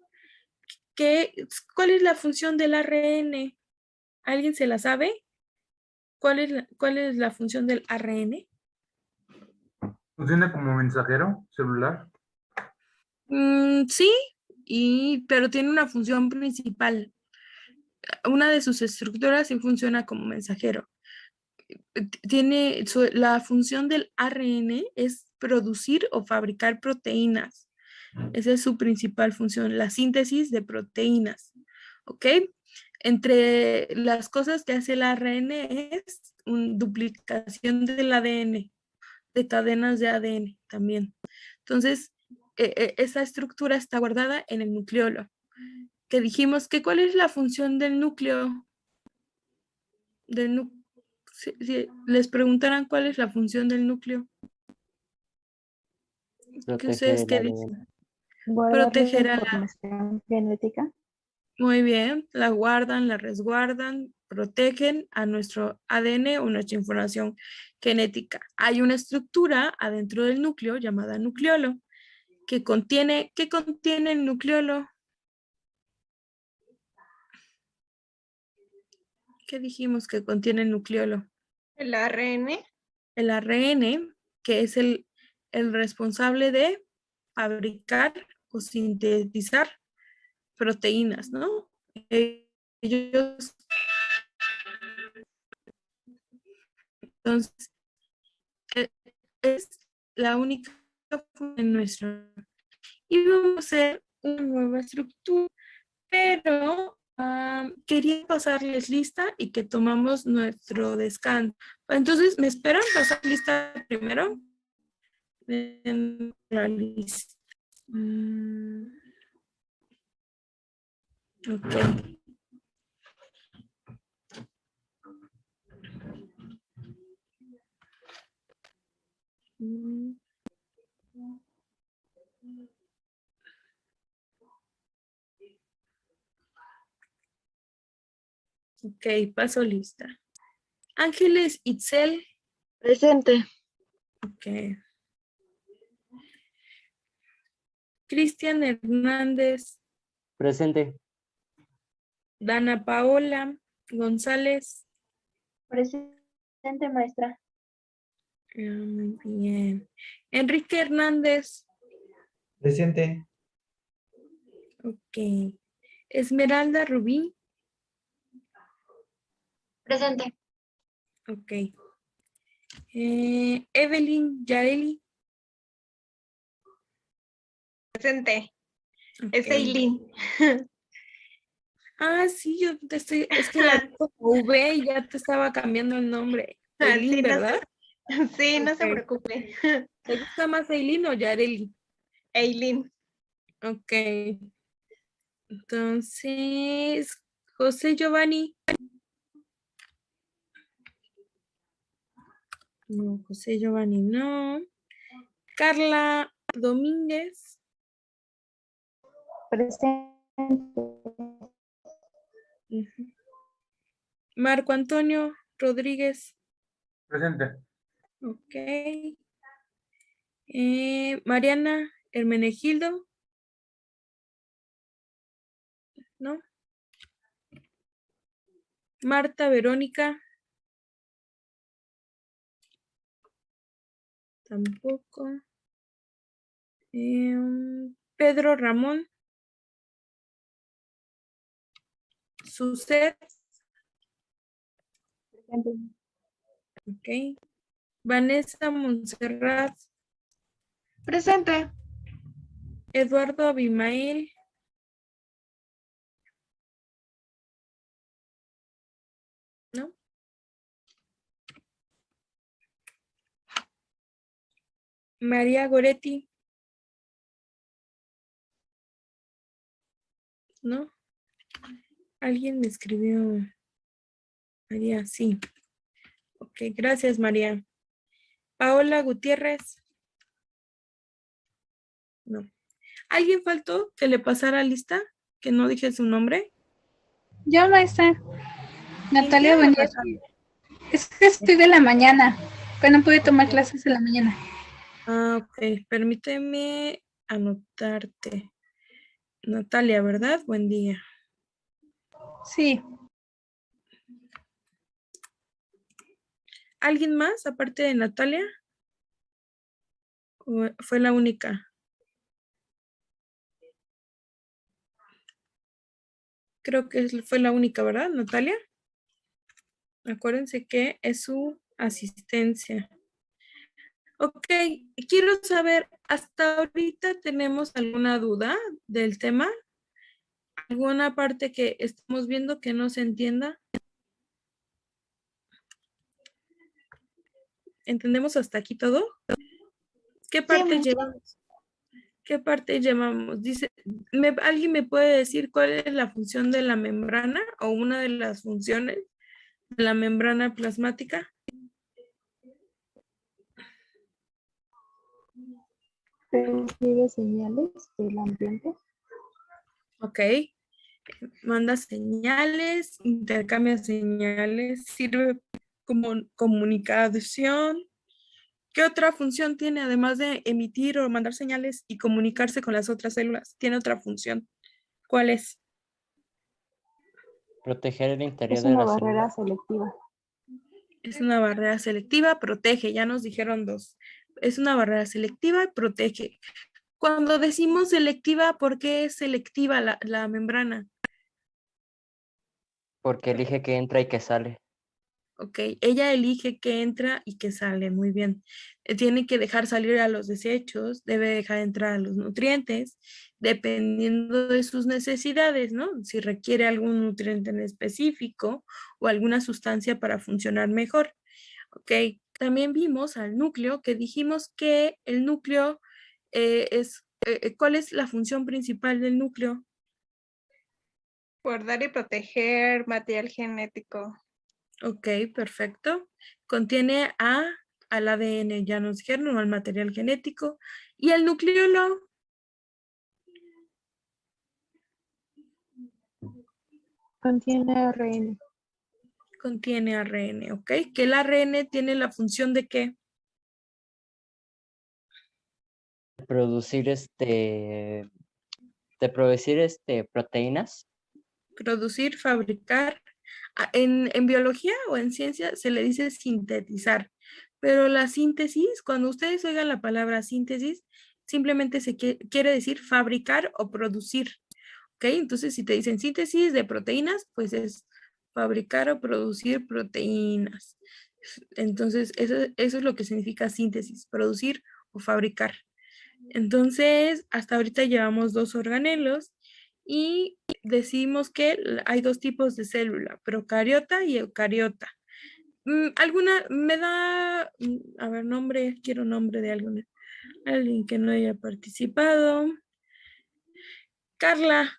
¿Cuál es la función del ARN? ¿Alguien se la sabe? ¿Cuál es la función del ARN? ¿Funciona como mensajero celular? Sí, pero tiene una función principal. Una de sus estructuras sí funciona como mensajero. La función del ARN es producir o fabricar proteínas. Esa es su principal función, la síntesis de proteínas. ¿Ok? Entre las cosas que hace el ARN es una duplicación del ADN, de cadenas de ADN también. Entonces, esa estructura está guardada en el nucleolo. Que dijimos que ¿cuál es la función del núcleo? Si les preguntaran cuál es la función del núcleo, ¿qué Proteger ustedes el qué ADN. dicen? Guardar la Proteger a la... información genética. Muy bien, la guardan, la resguardan, protegen a nuestro ADN o nuestra información genética. Hay una estructura adentro del núcleo llamada nucleolo que contiene, ¿qué contiene el nucleolo? ¿Qué dijimos que contiene el nucleolo? El ARN. El ARN, que es el responsable de fabricar o sintetizar proteínas, ¿no? Ellos, entonces, es la única función en nuestro. Y vamos a hacer una nueva estructura, pero quería pasarles lista y que tomamos nuestro descanso. Entonces, ¿me esperan pasar lista primero? En la lista. Ok. Mm. Ok, paso lista. Ángeles Itzel. Presente. Ok. Cristian Hernández. Presente. Dana Paola González. Presente, maestra. Muy bien. Enrique Hernández. Presente. Ok. Esmeralda Rubí. Presente. Ok. Evelyn Yareli. Presente. Ok. Es Eileen. Ah, sí, yo te estoy, es que la vi como V y ya te estaba cambiando el nombre. Eileen, Sí, no ¿verdad? Sí, no se Ok. preocupe. ¿Te gusta más Eileen o Yareli? Eileen. Ok. Entonces, José Giovanni. No, José Giovanni no. Carla Domínguez. Presente. Ujú. Marco Antonio Rodríguez. Presente. Ok. Mariana Hermenegildo. ¿No? Marta Verónica. Tampoco. Pedro Ramón. Suset. Presente. Ok. Vanessa Montserrat. Presente. Eduardo Abimael. ¿No? María Goretti. ¿No? Alguien me escribió. María, sí. Ok, gracias, María. Paola Gutiérrez. No. ¿Alguien faltó que le pasara lista? Que no dije su nombre. Yo, maestra. Cintia Natalia, o buen día. Natalia. Es que estoy de la mañana, pero no pude tomar clases de la mañana. Ah, ok. Permíteme anotarte. Natalia, ¿verdad? Buen día. Sí, ¿Alguien más aparte de Natalia? ¿O fue la única? Creo que fue la única, ¿verdad, Natalia? Acuérdense que es su asistencia. Ok, quiero saber, ¿hasta ahorita tenemos alguna duda del tema? ¿Alguna parte que estamos viendo que no se entienda? ¿Entendemos hasta aquí todo? ¿Qué parte llevamos? ¿Qué parte llevamos? Dice, ¿alguien me puede decir cuál es la función de la membrana o una de las funciones de la membrana plasmática? Recibe señales del ambiente. Ok. Manda señales, intercambia señales, sirve como comunicación. ¿Qué otra función tiene además de emitir o mandar señales y comunicarse con las otras células? Tiene otra función. ¿Cuál es? Proteger el interior Es de una la célula. barrera selectiva. Es una barrera selectiva, protege, ya nos dijeron dos. Es una barrera selectiva y protege. Cuando decimos selectiva, ¿por qué es selectiva la membrana? Porque elige que entra y que sale. Ok, ella elige qué entra y qué sale, muy bien. Tiene que dejar salir a los desechos, debe dejar entrar a los nutrientes, dependiendo de sus necesidades, ¿no? Si requiere algún nutriente en específico o alguna sustancia para funcionar mejor. Ok, también vimos al núcleo que dijimos que el núcleo ¿cuál es la función principal del núcleo? Guardar y proteger material genético. Ok, perfecto. Contiene al ADN, ya nos dijeron, al material genético. ¿Y el nucleolo? Contiene ARN. Contiene ARN, ok. Que el ARN tiene la función de ¿qué? Producir de producir proteínas. Producir, fabricar. En biología o en ciencia se le dice sintetizar, pero la síntesis, cuando ustedes oigan la palabra síntesis, simplemente quiere decir fabricar o producir, ¿ok? Entonces, si te dicen síntesis de proteínas, pues es fabricar o producir proteínas. Entonces, eso es lo que significa síntesis, producir o fabricar. Entonces, hasta ahorita llevamos 2 organelos y decimos que hay 2 tipos de célula, procariota y eucariota. ¿Alguna me da, a ver, quiero nombre de alguien que no haya participado? Carla,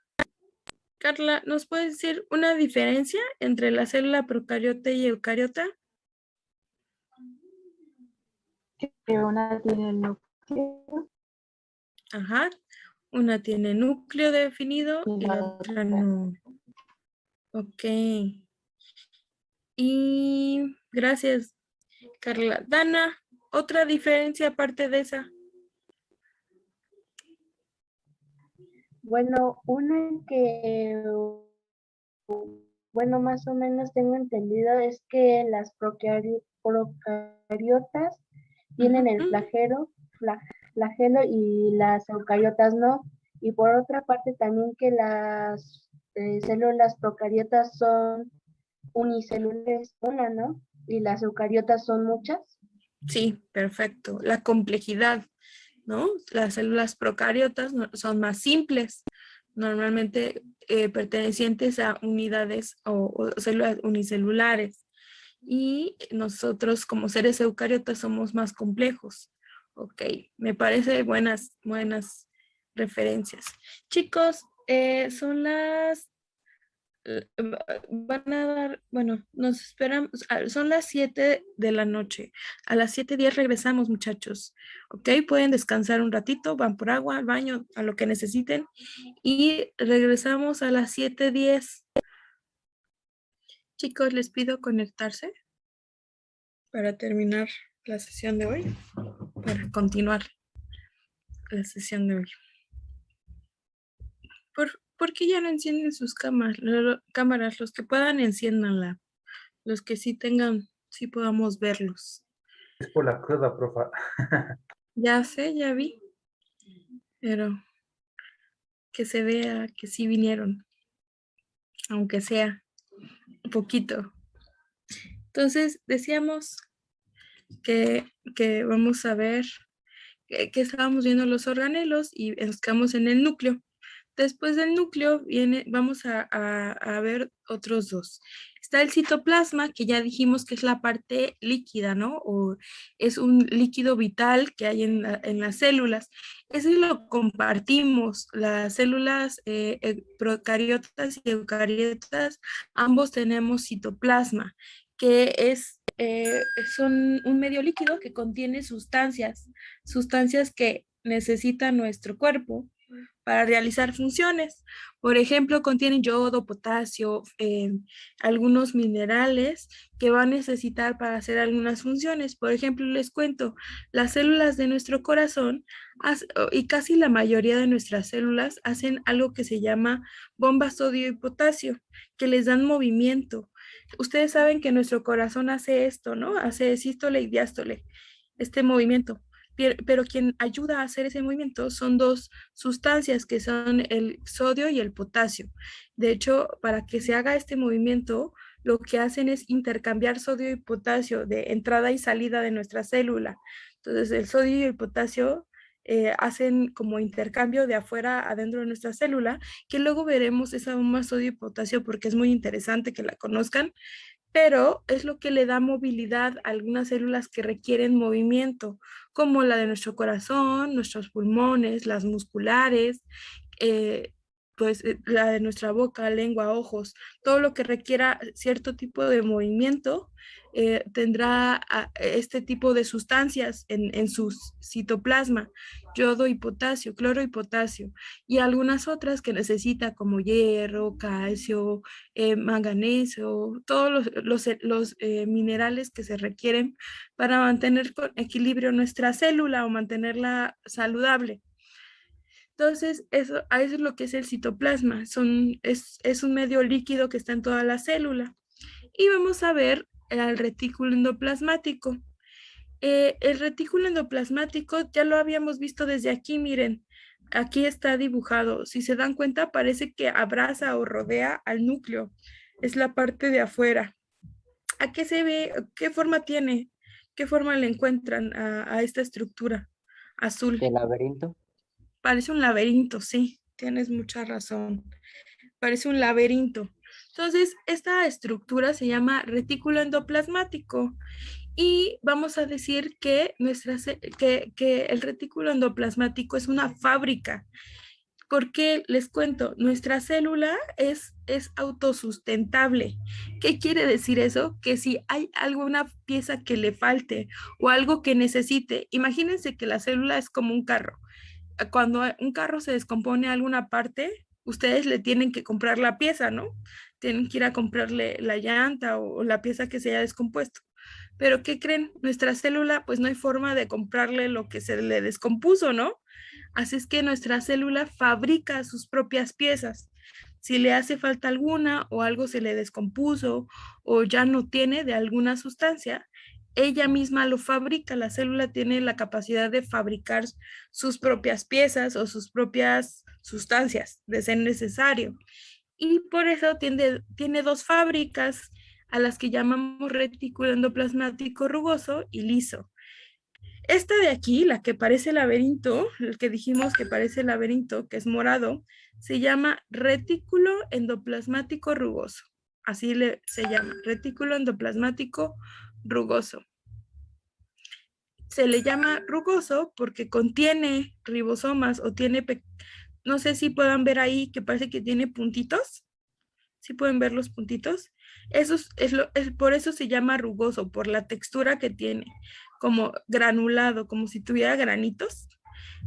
¿nos puedes decir una diferencia entre la célula procariota y eucariota? Que una tiene el núcleo Ajá, una tiene núcleo definido y y la la otra otra. no. Ok. Y gracias, Carla. Dana, ¿otra diferencia aparte de esa? Bueno, una que, bueno, más o menos tengo entendido es que las procariotas tienen el Ujú. flagelo y las eucariotas no. Y por otra parte también que las células procariotas son unicelulares, una, ¿no? Y las eucariotas son muchas. Sí, perfecto. La complejidad, ¿no? Las células procariotas son más simples, normalmente pertenecientes a unidades o células unicelulares. Y nosotros como seres eucariotas somos más complejos. Ok, me parece buenas referencias. Chicos, son van a dar, bueno, nos esperamos, son las 7 de la noche. A las 7:10 regresamos, muchachos. Ok, pueden descansar un ratito, van por agua, al baño, a lo que necesiten. Y regresamos a las 7:10. Chicos, les pido conectarse para terminar la sesión de hoy, para continuar la sesión de hoy. ¿Por qué ya no encienden sus cámaras? Los que puedan, enciéndanla. Los que sí tengan, sí podamos verlos. Es por la cruda, profa. Ya sé, ya vi, pero que se vea que sí vinieron, aunque sea un poquito. Entonces, decíamos que vamos a ver que estábamos viendo los organelos y buscamos en el núcleo. Después del núcleo vamos a ver otros 2. Está el citoplasma, que ya dijimos que es la parte líquida, ¿no? O es un líquido vital que hay en las células. Ese lo compartimos. Las células procariotas y eucariotas, ambos tenemos citoplasma, que son un medio líquido que contiene sustancias que necesita nuestro cuerpo para realizar funciones. Por ejemplo, contienen yodo, potasio, algunos minerales que va a necesitar para hacer algunas funciones. Por ejemplo, les cuento, las células de nuestro corazón y casi la mayoría de nuestras células hacen algo que se llama bombas sodio y potasio, que les dan movimiento. Ustedes saben que nuestro corazón hace esto, ¿no? Hace sístole y diástole, este movimiento. Pero quien ayuda a hacer ese movimiento son 2 sustancias que son el sodio y el potasio. De hecho, para que se haga este movimiento, lo que hacen es intercambiar sodio y potasio de entrada y salida de nuestra célula. Entonces, el sodio y el potasio hacen como intercambio de afuera adentro de nuestra célula, que luego veremos esa bomba sodio y potasio porque es muy interesante que la conozcan, pero es lo que le da movilidad a algunas células que requieren movimiento, como la de nuestro corazón, nuestros pulmones, las musculares, la de nuestra boca, lengua, ojos, todo lo que requiera cierto tipo de movimiento tendrá este tipo de sustancias en su citoplasma, yodo y potasio, cloro y potasio, y algunas otras que necesita como hierro, calcio, manganeso, todos los minerales que se requieren para mantener con equilibrio nuestra célula o mantenerla saludable. Entonces, eso es lo que es el citoplasma. Es un medio líquido que está en toda la célula. Y vamos a ver el retículo endoplasmático. El retículo endoplasmático ya lo habíamos visto desde aquí, miren. Aquí está dibujado. Si se dan cuenta, parece que abraza o rodea al núcleo. Es la parte de afuera. ¿A qué se ve? ¿Qué forma tiene? ¿Qué forma le encuentran a esta estructura azul? ¿De laberinto? Parece un laberinto, sí, tienes mucha razón. Parece un laberinto. Entonces, esta estructura se llama retículo endoplasmático y vamos a decir que, que el retículo endoplasmático es una fábrica. Porque les cuento, nuestra célula es autosustentable. ¿Qué quiere decir eso? Que si hay alguna pieza que le falte o algo que necesite, imagínense que la célula es como un carro. Cuando un carro se descompone alguna parte, ustedes le tienen que comprar la pieza, ¿no? Tienen que ir a comprarle la llanta o la pieza que se haya descompuesto. Pero ¿qué creen? Nuestra célula, pues no hay forma de comprarle lo que se le descompuso, ¿no? Así es que nuestra célula fabrica sus propias piezas. Si le hace falta alguna o algo se le descompuso o ya no tiene de alguna sustancia, ella misma lo fabrica. La célula tiene la capacidad de fabricar sus propias piezas o sus propias sustancias, de ser necesario. Y por eso tiene dos fábricas a las que llamamos retículo endoplasmático rugoso y liso. Esta de aquí, la que parece laberinto, el que dijimos que parece laberinto, que es morado, se llama retículo endoplasmático rugoso. Así se llama, retículo endoplasmático rugoso. Se le llama rugoso porque contiene ribosomas o tiene, no sé si puedan ver ahí que parece que tiene puntitos. ¿Sí pueden ver los puntitos? Por eso se llama rugoso, por la textura que tiene, como granulado, como si tuviera granitos.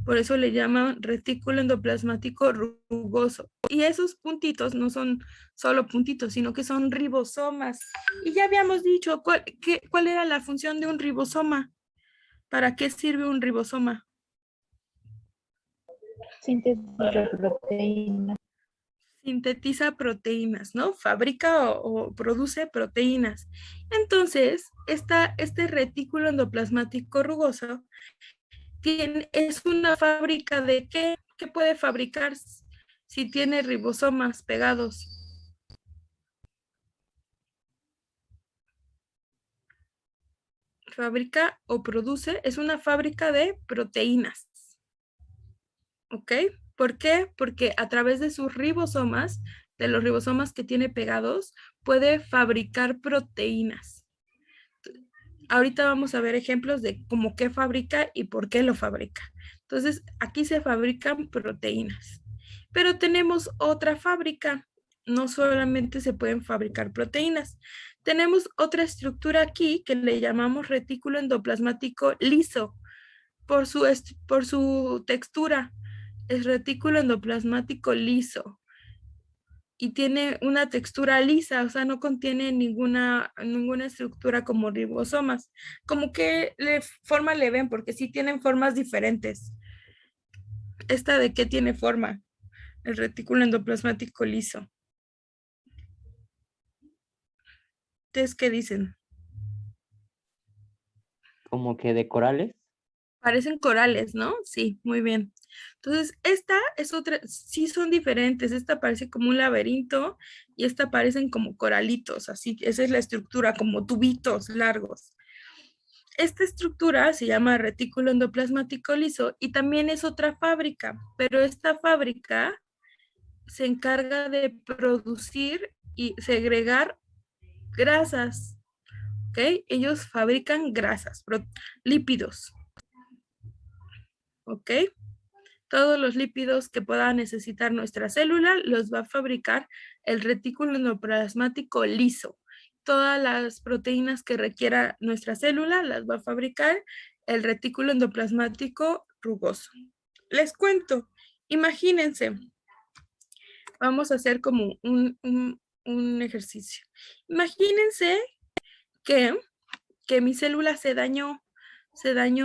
Por eso le llaman retículo endoplasmático rugoso. Y esos puntitos no son solo puntitos, sino que son ribosomas. Y ya habíamos dicho cuál era la función de un ribosoma. ¿Para qué sirve un ribosoma? Síntesis de proteínas. Sintetiza proteínas, ¿no? Fabrica o produce proteínas. Entonces, este retículo endoplasmático rugoso es una fábrica de ¿qué? ¿Qué puede fabricar si tiene ribosomas pegados? Fabrica o produce, es una fábrica de proteínas. ¿Ok? ¿Por qué? Porque a través de sus ribosomas, de los ribosomas que tiene pegados, puede fabricar proteínas. Ahorita vamos a ver ejemplos de cómo qué fabrica y por qué lo fabrica. Entonces, aquí se fabrican proteínas. Pero tenemos otra fábrica. No solamente se pueden fabricar proteínas. Tenemos otra estructura aquí que le llamamos retículo endoplasmático liso por su textura. Es retículo endoplasmático liso y tiene una textura lisa, o sea, no contiene ninguna estructura como ribosomas. Como que forma le ven, porque sí tienen formas diferentes. ¿Esta de qué tiene forma? El retículo endoplasmático liso. ¿Ustedes qué dicen? Como que de corales. Parecen corales, ¿no? Sí, muy bien. Entonces, esta es otra, sí son diferentes. Esta parece como un laberinto y esta parecen como coralitos, así, esa es la estructura, como tubitos largos. Esta estructura se llama retículo endoplasmático liso y también es otra fábrica, pero esta fábrica se encarga de producir y segregar grasas, ¿ok? Ellos fabrican grasas, lípidos, ¿ok? Todos los lípidos que pueda necesitar nuestra célula los va a fabricar el retículo endoplasmático liso. Todas las proteínas que requiera nuestra célula las va a fabricar el retículo endoplasmático rugoso. Les cuento, imagínense, vamos a hacer como un ejercicio. Imagínense que mi célula se dañó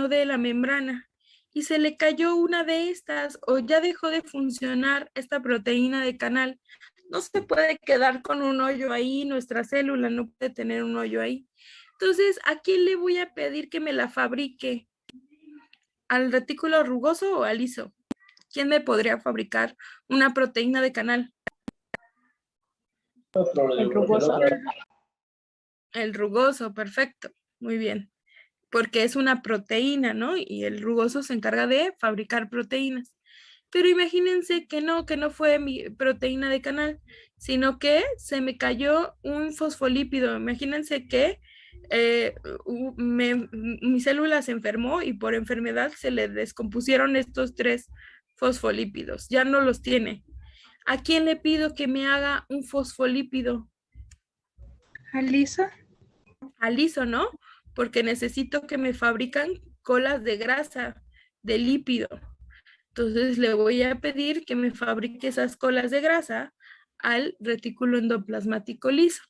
de la membrana y se le cayó una de estas o ya dejó de funcionar esta proteína de canal. No se puede quedar con un hoyo ahí, nuestra célula no puede tener un hoyo ahí. Entonces, ¿a quién le voy a pedir que me la fabrique? ¿Al retículo rugoso o al liso? ¿Quién me podría fabricar una proteína de canal? El rugoso. El rugoso, perfecto, muy bien. Porque es una proteína, ¿no? Y el rugoso se encarga de fabricar proteínas. Pero imagínense que no fue mi proteína de canal, sino que se me cayó un fosfolípido. Imagínense que mi célula se enfermó y por enfermedad se le descompusieron estos 3 fosfolípidos. Ya no los tiene. ¿A quién le pido que me haga un fosfolípido? ¿Alisa? Al liso, ¿no? Porque necesito que me fabrican colas de grasa, de lípido. Entonces le voy a pedir que me fabrique esas colas de grasa al retículo endoplasmático liso.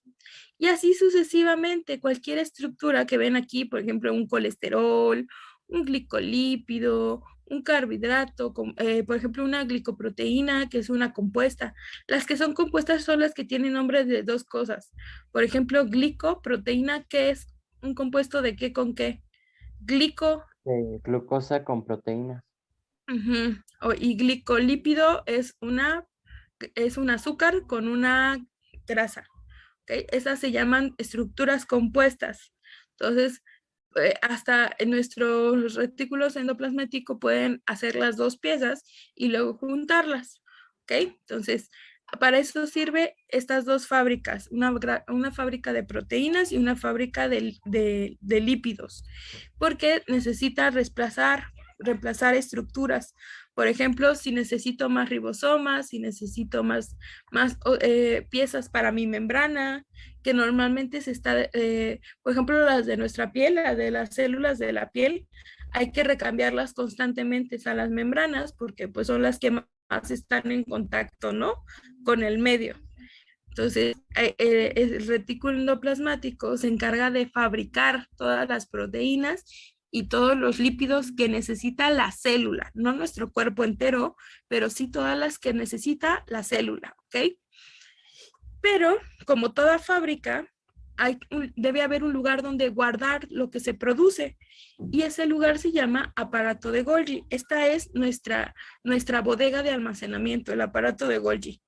Y así sucesivamente, cualquier estructura que ven aquí, por ejemplo, un colesterol, un glicolípido, un carbohidrato, por ejemplo, una glicoproteína, que es una compuesta. Las que son compuestas son las que tienen nombres de 2 cosas. Por ejemplo, glicoproteína, ¿qué es un compuesto de qué con qué? Glico. Glucosa con proteínas. Y glicolípido es un azúcar con una grasa. ¿Okay? Esas se llaman estructuras compuestas. Entonces, hasta en nuestros retículos endoplasmáticos pueden hacer las 2 piezas y luego juntarlas. ¿Ok? Entonces, para eso sirve estas 2 fábricas, una fábrica de proteínas y una fábrica de lípidos, porque necesita reemplazar estructuras. Por ejemplo, si necesito más ribosomas, si necesito más piezas para mi membrana, que normalmente por ejemplo, las de nuestra piel, las de las células de la piel, hay que recambiarlas constantemente a las membranas porque pues son las que más están en contacto, ¿no? Con el medio. Entonces, el retículo endoplasmático se encarga de fabricar todas las proteínas y todos los lípidos que necesita la célula, no nuestro cuerpo entero, pero sí todas las que necesita la célula, ¿ok? Pero, como toda fábrica, debe haber un lugar donde guardar lo que se produce y ese lugar se llama aparato de Golgi. Esta es nuestra bodega de almacenamiento, el aparato de Golgi.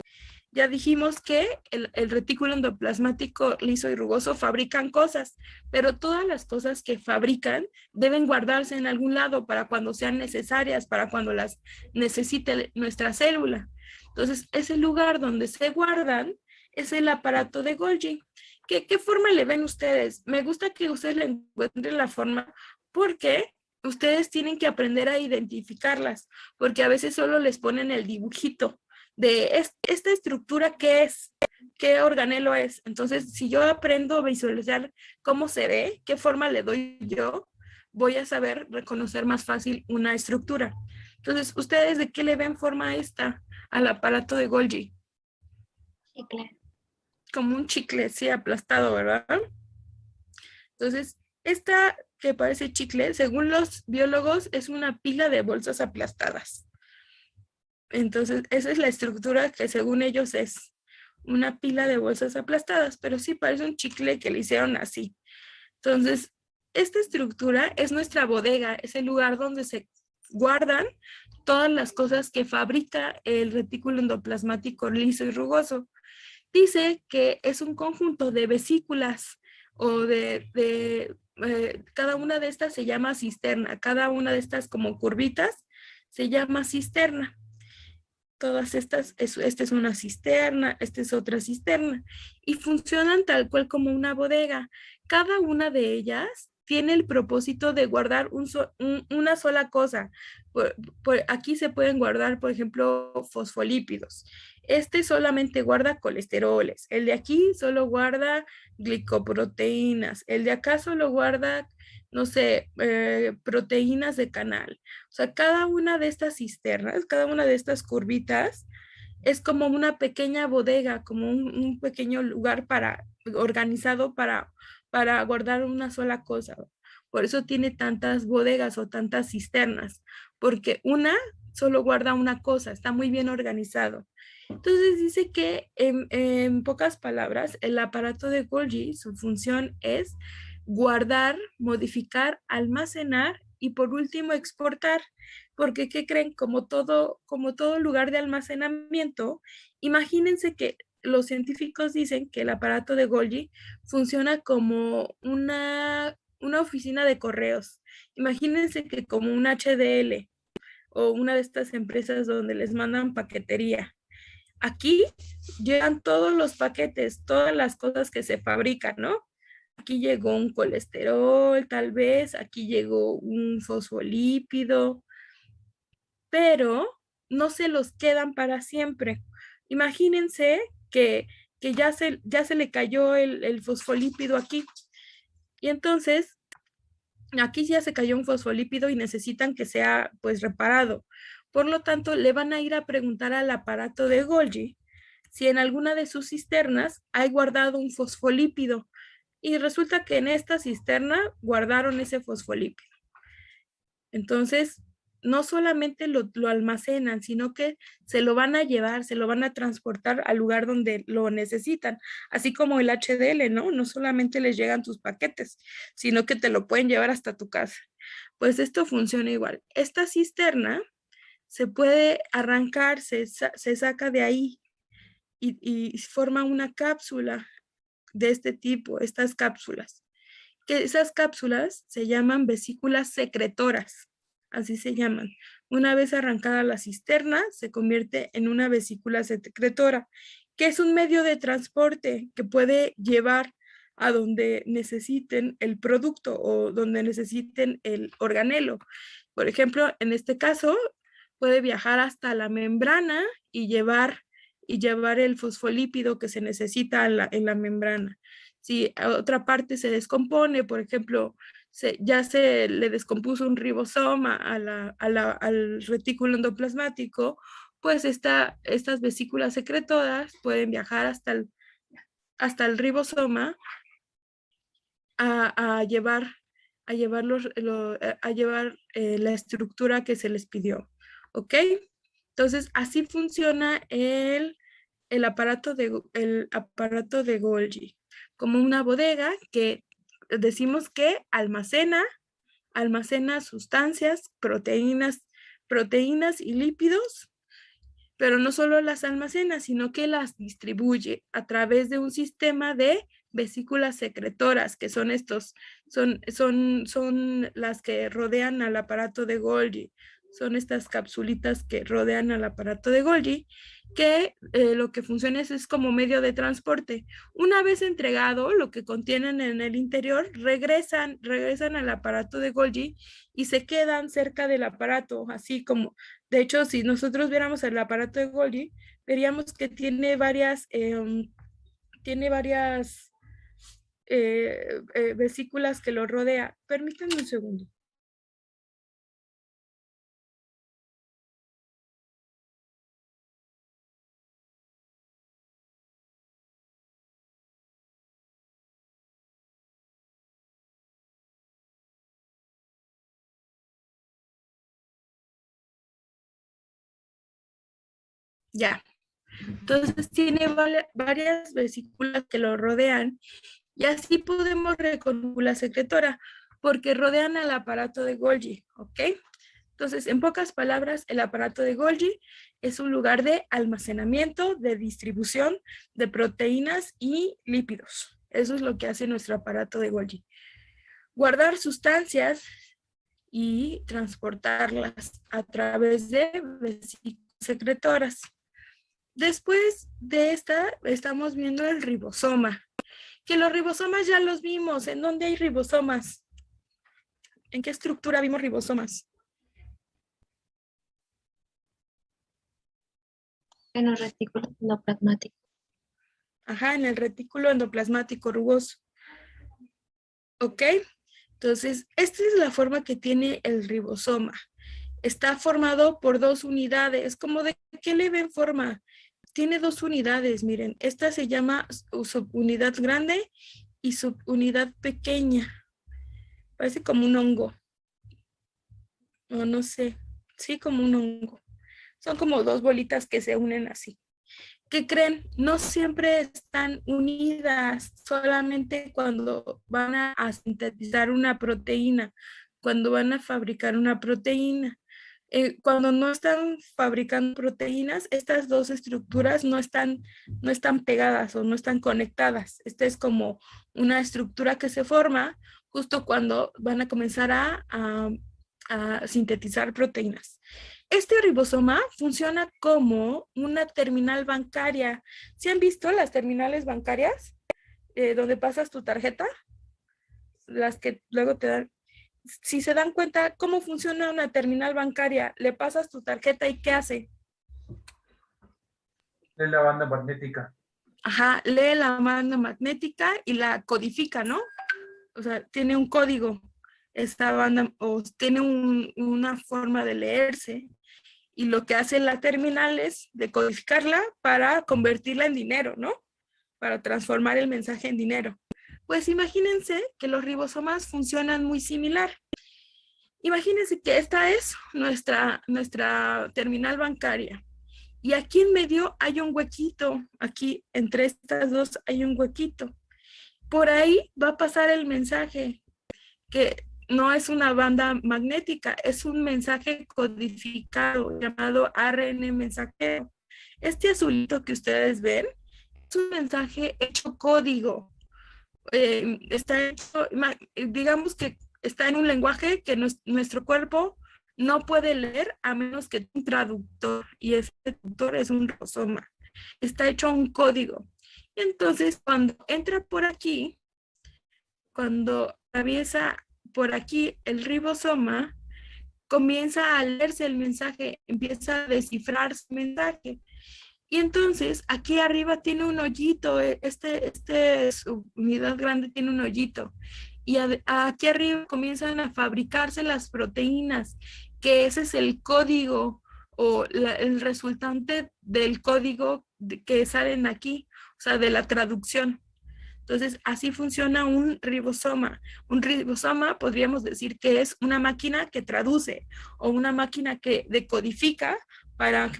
Ya dijimos que el retículo endoplasmático liso y rugoso fabrican cosas, pero todas las cosas que fabrican deben guardarse en algún lado para cuando sean necesarias, para cuando las necesite nuestra célula. Entonces, ese lugar donde se guardan es el aparato de Golgi. ¿Qué forma le ven ustedes? Me gusta que ustedes le encuentren la forma porque ustedes tienen que aprender a identificarlas, porque a veces solo les ponen el dibujito de esta estructura, ¿qué es? ¿Qué organelo es? Entonces, si yo aprendo a visualizar cómo se ve, qué forma le doy yo, voy a saber reconocer más fácil una estructura. Entonces, ¿ustedes de qué le ven forma a al aparato de Golgi? Chicle. Como un chicle, sí, aplastado, ¿verdad? Entonces, esta que parece chicle, según los biólogos, es una pila de bolsas aplastadas. Entonces, esa es la estructura que según ellos es una pila de bolsas aplastadas, pero sí parece un chicle que le hicieron así. Entonces, esta estructura es nuestra bodega, es el lugar donde se guardan todas las cosas que fabrica el retículo endoplasmático liso y rugoso. Dice que es un conjunto de vesículas o cada una de estas se llama cisterna, cada una de estas como curvitas se llama cisterna. Todas estas, esta es una cisterna, esta es otra cisterna, y funcionan tal cual como una bodega. Cada una de ellas tiene el propósito de guardar una sola cosa. Aquí se pueden guardar, por ejemplo, fosfolípidos. Este solamente guarda colesteroles. El de aquí solo guarda glicoproteínas. El de acá solo guarda, no sé, proteínas de canal. O sea, cada una de estas cisternas, cada una de estas curvitas, es como una pequeña bodega, como un pequeño lugar organizado para guardar una sola cosa. Por eso tiene tantas bodegas o tantas cisternas, porque una solo guarda una cosa, está muy bien organizado. Entonces dice que en pocas palabras, el aparato de Golgi, su función es guardar, modificar, almacenar y por último exportar, porque ¿qué creen? Como todo lugar de almacenamiento, imagínense que los científicos dicen que el aparato de Golgi funciona como una oficina de correos. Imagínense que como un HDL o una de estas empresas donde les mandan paquetería. Aquí llegan todos los paquetes, todas las cosas que se fabrican, ¿no? Aquí llegó un colesterol, tal vez, aquí llegó un fosfolípido, pero no se los quedan para siempre. Imagínense que ya se le cayó el fosfolípido aquí. Y entonces, aquí ya se cayó un fosfolípido y necesitan que sea pues reparado. Por lo tanto, le van a ir a preguntar al aparato de Golgi si en alguna de sus cisternas hay guardado un fosfolípido. Y resulta que en esta cisterna guardaron ese fosfolípido. Entonces, no solamente lo almacenan, sino que se lo van a llevar, se lo van a transportar al lugar donde lo necesitan, así como el HDL, ¿no? No solamente les llegan tus paquetes, sino que te lo pueden llevar hasta tu casa. Pues esto funciona igual. Esta cisterna se puede arrancar, se saca de ahí y forma una cápsula de este tipo, estas cápsulas. Que esas cápsulas se llaman vesículas secretoras, así se llaman. Una vez arrancada la cisterna, se convierte en una vesícula secretora, que es un medio de transporte que puede llevar a donde necesiten el producto o donde necesiten el organelo. Por ejemplo, en este caso, puede viajar hasta la membrana y llevar el fosfolípido que se necesita en la membrana. Si a otra parte se descompone, por ejemplo, ya se le descompuso un ribosoma al retículo endoplasmático, pues estas vesículas secretoras pueden viajar hasta el ribosoma a llevar la estructura que se les pidió. ¿Ok? Entonces, así funciona el aparato de Golgi, como una bodega que decimos que almacena sustancias, proteínas y lípidos, pero no solo las almacena, sino que las distribuye a través de un sistema de vesículas secretoras, que son son las que rodean al aparato de Golgi. Son estas capsulitas que rodean al aparato de Golgi, que lo que funciona es como medio de transporte. Una vez entregado lo que contienen en el interior, regresan al aparato de Golgi y se quedan cerca del aparato, así como, de hecho, si nosotros viéramos el aparato de Golgi, veríamos que tiene varias vesículas que lo rodea. Permítanme un segundo. Ya. Entonces tiene varias vesículas que lo rodean y así podemos ver con la secretora. porque rodean al aparato de Golgi, ¿ok? Entonces, en pocas palabras, el aparato de Golgi es un lugar de almacenamiento, de distribución de proteínas y lípidos. Eso es lo que hace nuestro aparato de Golgi. Guardar sustancias y transportarlas a través de vesículas secretoras. Después de esta, estamos viendo el ribosoma. Que los ribosomas ya los vimos. ¿En dónde hay ribosomas? ¿En qué estructura vimos ribosomas? En los retículos endoplasmáticos. Ajá, en el retículo endoplasmático rugoso. ¿Ok? Entonces, esta es la forma que tiene el ribosoma. Está formado por dos unidades. ¿Cómo de qué le ven forma? Tiene dos unidades, miren. Esta se llama subunidad grande y subunidad pequeña. Parece como un hongo. O no sé. Sí, como un hongo. Son como dos bolitas que se unen así. ¿Qué creen? No siempre están unidas, solamente cuando van a sintetizar una proteína, cuando van a fabricar una proteína. Cuando no están fabricando proteínas, estas dos estructuras no están pegadas o no están conectadas. Esta es como una estructura que se forma justo cuando van a comenzar a sintetizar proteínas. Este ribosoma funciona como una terminal bancaria. ¿Sí han visto las terminales bancarias? Donde pasas tu tarjeta, las que luego te dan. Si se dan cuenta cómo funciona una terminal bancaria, le pasas tu tarjeta y ¿qué hace? Es la banda magnética. Ajá, lee la banda magnética y la codifica, ¿no? O sea, tiene un código, esta banda, o tiene una forma de leerse. Y lo que hace la terminal es decodificarla para convertirla en dinero, ¿no? Para transformar el mensaje en dinero. Pues imagínense que los ribosomas funcionan muy similar. Imagínense que esta es nuestra terminal bancaria. Y aquí en medio hay un huequito. Aquí entre estas dos hay un huequito. Por ahí va a pasar el mensaje, que no es una banda magnética, es un mensaje codificado llamado ARN mensajero. Este azulito que ustedes ven es un mensaje hecho código. Está hecho, digamos que está en un lenguaje que nuestro cuerpo no puede leer a menos que un traductor, y ese traductor es un ribosoma. Está hecho un código. Entonces, cuando entra por aquí, cuando atraviesa por aquí el ribosoma, comienza a leerse el mensaje, empieza a descifrarse el mensaje. Y entonces aquí arriba tiene un hoyito, su unidad grande tiene un hoyito. Y aquí arriba comienzan a fabricarse las proteínas, que ese es el código o el resultante del código que salen aquí, o sea, de la traducción. Entonces, así funciona un ribosoma. Un ribosoma podríamos decir que es una máquina que traduce o una máquina que decodifica para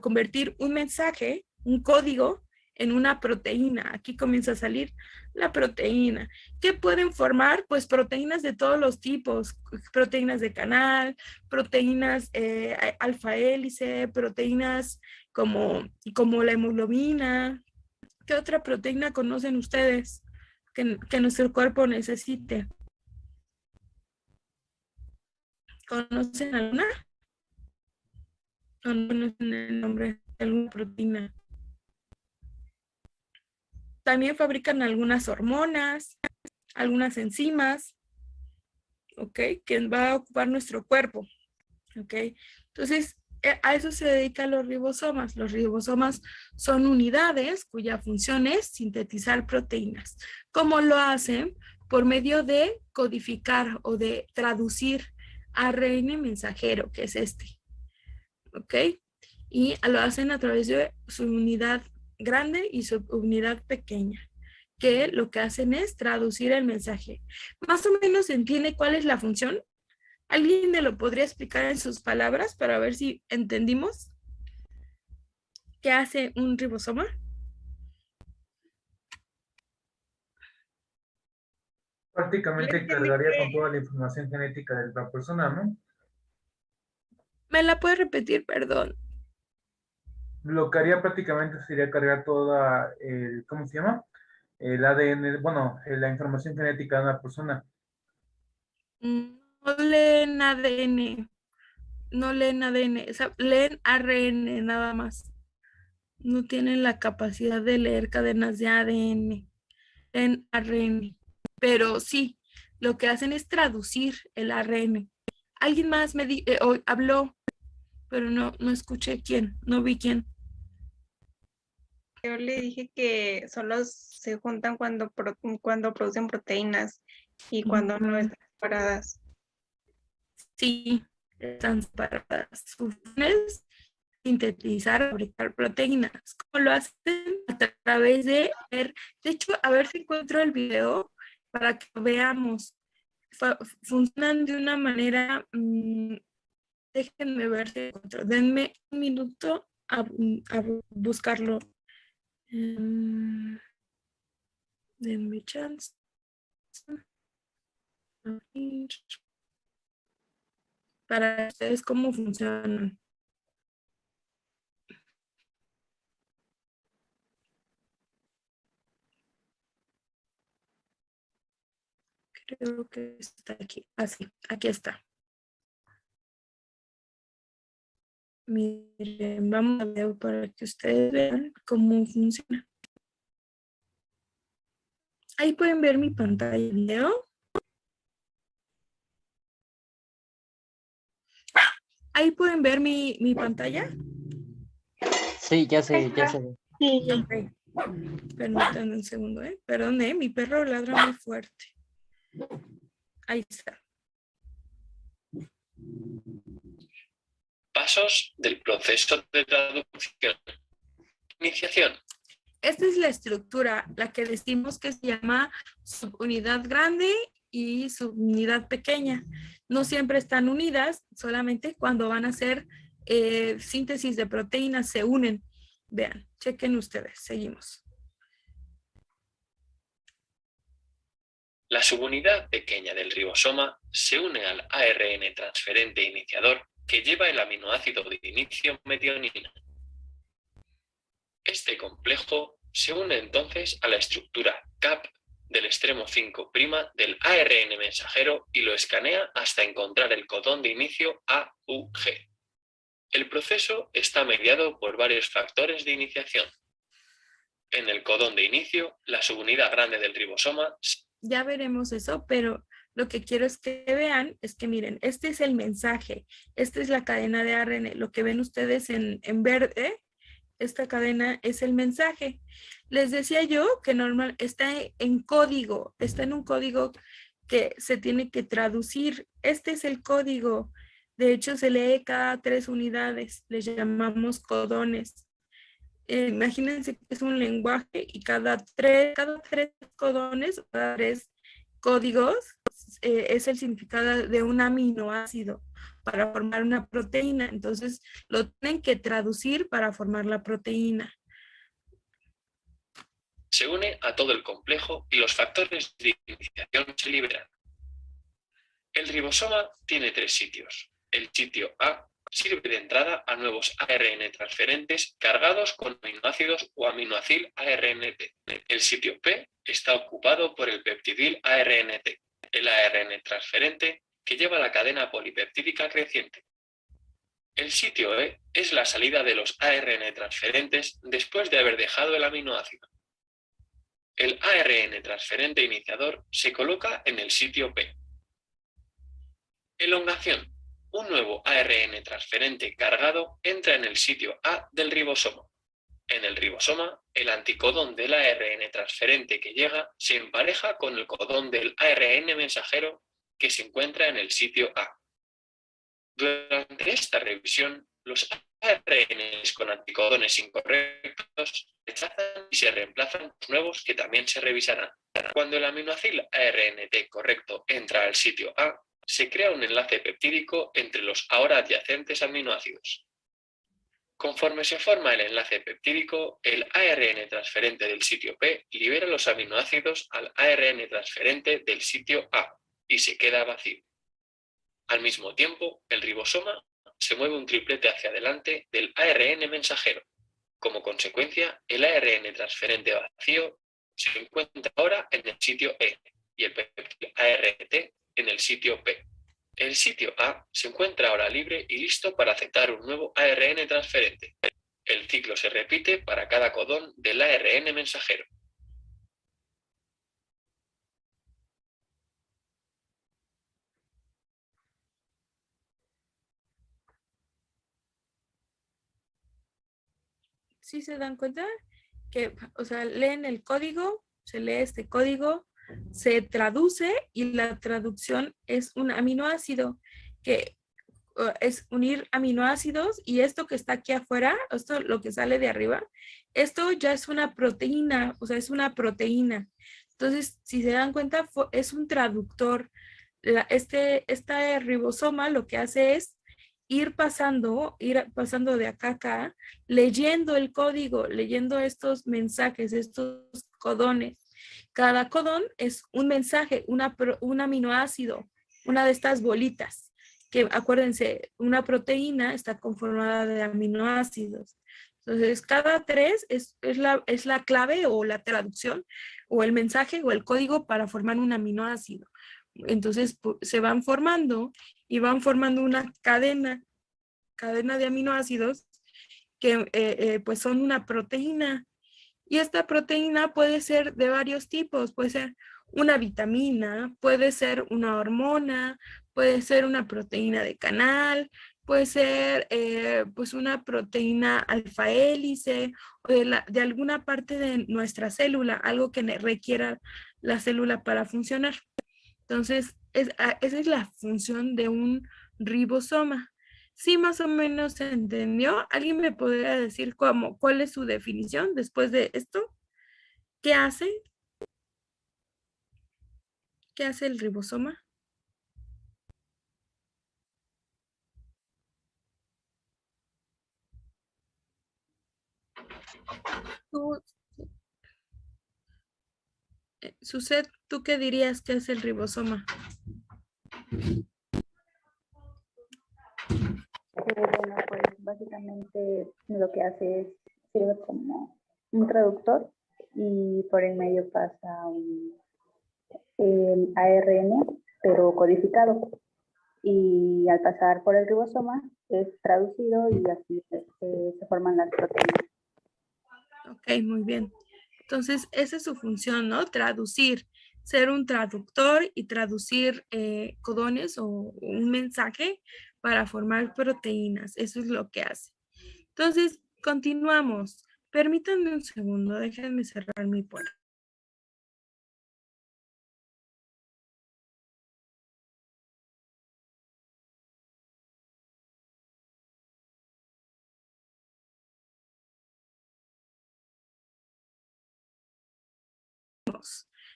convertir un mensaje, un código, en una proteína. Aquí comienza a salir la proteína. ¿Qué pueden formar? Pues proteínas de todos los tipos, proteínas de canal, proteínas alfa hélice, proteínas como la hemoglobina. ¿Qué otra proteína conocen ustedes que nuestro cuerpo necesite? ¿Conocen alguna? ¿O no conocen el nombre de alguna proteína? También fabrican algunas hormonas, algunas enzimas, ¿ok? Que va a ocupar nuestro cuerpo, ¿ok? Entonces, a eso se dedican los ribosomas. Los ribosomas son unidades cuya función es sintetizar proteínas. ¿Cómo lo hacen? Por medio de codificar o de traducir ARN mensajero, que es este. ¿Ok? Y lo hacen a través de su unidad grande y su unidad pequeña, que lo que hacen es traducir el mensaje. ¿Más o menos se entiende cuál es la función? ¿Alguien me lo podría explicar en sus palabras para ver si entendimos qué hace un ribosoma? prácticamente entendí cargaría que- con toda la información genética de la persona, ¿no? ¿Me la puedes repetir? Perdón. Lo que haría prácticamente sería cargar toda el, ¿cómo se llama? El ADN, bueno, la información genética de una persona. No leen ADN, no leen ADN, o sea, leen ARN nada más. No tienen la capacidad de leer cadenas de ADN, leen ARN. Pero sí, lo que hacen es traducir el ARN. Alguien más habló, pero no escuché quién, no vi quién. Yo le dije que solo se juntan cuando producen proteínas y cuando no están separadas. Sí, están separadas. Su función es sintetizar, fabricar proteínas. ¿Cómo lo hacen? A través de ver, de hecho, a ver si encuentro el video para que lo veamos. Funcionan de una manera, déjenme ver si encuentro. Denme un minuto a buscarlo. Denme chance. Para ustedes cómo funcionan. Creo que está aquí. Así, aquí está. Miren, vamos a ver para que ustedes vean cómo funciona. Ahí pueden ver mi pantalla de video. Ahí pueden ver mi pantalla. Sí, ya se ve. Sí, Ok. Permítanme un segundo, ¿eh? Perdón, mi perro ladra muy fuerte. Ahí está. Pasos del proceso de traducción. Iniciación. Esta es la estructura, la que decimos que se llama subunidad grande y subunidad pequeña. No siempre están unidas, solamente cuando van a hacer síntesis de proteínas se unen. Vean, chequen ustedes, seguimos. La subunidad pequeña del ribosoma se une al ARN transferente iniciador que lleva el aminoácido de inicio metionina. Este complejo se une entonces a la estructura CAP del extremo 5' del ARN mensajero y lo escanea hasta encontrar el codón de inicio AUG. El proceso está mediado por varios factores de iniciación. En el codón de inicio, la subunidad grande del ribosoma. Ya veremos eso, pero lo que quiero es que vean, es que miren, este es el mensaje, esta es la cadena de ARN, lo que ven ustedes en verde, esta cadena es el mensaje. Les decía yo que normal está en código, está en un código que se tiene que traducir. Este es el código. De hecho, se lee cada 3 unidades, les llamamos codones. Imagínense que es un lenguaje y cada tres codones, cada 3 códigos es el significado de un aminoácido para formar una proteína. Entonces, lo tienen que traducir para formar la proteína. Se une a todo el complejo y los factores de iniciación se liberan. El ribosoma tiene 3 sitios. El sitio A sirve de entrada a nuevos ARN transferentes cargados con aminoácidos o aminoacil ARNT. El sitio P está ocupado por el peptidil ARNT, el ARN transferente que lleva la cadena polipeptídica creciente. El sitio E es la salida de los ARN transferentes después de haber dejado el aminoácido. El ARN transferente iniciador se coloca en el sitio P. Elongación. Un nuevo ARN transferente cargado entra en el sitio A del ribosoma. En el ribosoma, el anticodón del ARN transferente que llega se empareja con el codón del ARN mensajero que se encuentra en el sitio A. Durante esta revisión, los ARN con anticodones incorrectos rechazan y se reemplazan por nuevos que también se revisarán. Cuando el aminoácido ARNT correcto entra al sitio A, se crea un enlace peptídico entre los ahora adyacentes aminoácidos. Conforme se forma el enlace peptídico, el ARN transferente del sitio P libera los aminoácidos al ARN transferente del sitio A y se queda vacío. Al mismo tiempo, el ribosoma se mueve un triplete hacia adelante del ARN mensajero. Como consecuencia, el ARN transferente vacío se encuentra ahora en el sitio E y el péptido ART en el sitio P. El sitio A se encuentra ahora libre y listo para aceptar un nuevo ARN transferente. El ciclo se repite para cada codón del ARN mensajero. ¿Sí se dan cuenta? Que, o sea, leen el código, se lee este código, se traduce y la traducción es un aminoácido que es unir aminoácidos, y esto que está aquí afuera, esto lo que sale de arriba, esto ya es una proteína, o sea, es una proteína. Entonces, si se dan cuenta, es un traductor. Este ribosoma lo que hace es ir pasando de acá a acá, leyendo el código, leyendo estos mensajes, estos codones. Cada codón es un mensaje, un aminoácido, una de estas bolitas, que acuérdense, una proteína está conformada de aminoácidos. Entonces, cada tres es la clave o la traducción o el mensaje o el código para formar un aminoácido. Entonces, se van formando y van formando una cadena de aminoácidos que pues son una proteína. Y esta proteína puede ser de varios tipos, puede ser una vitamina, puede ser una hormona, puede ser una proteína de canal, puede ser pues una proteína alfa hélice o de alguna parte de nuestra célula, algo que requiera la célula para funcionar. Entonces, esa es la función de un ribosoma. ¿Sí más o menos se entendió? ¿Alguien me podría decir cuál es su definición después de esto? ¿Qué hace? ¿Qué hace el ribosoma? Suset, ¿tú qué dirías que hace el ribosoma? Bueno, pues básicamente lo que hace es sirve como un traductor y por el medio pasa el ARN, pero codificado. Y al pasar por el ribosoma es traducido y así se forman las proteínas. Ok, muy bien. Entonces, esa es su función, ¿no? Traducir, ser un traductor y traducir codones o un mensaje para formar proteínas. Eso es lo que hace. Entonces, continuamos. Permítanme un segundo, déjenme cerrar mi puerta.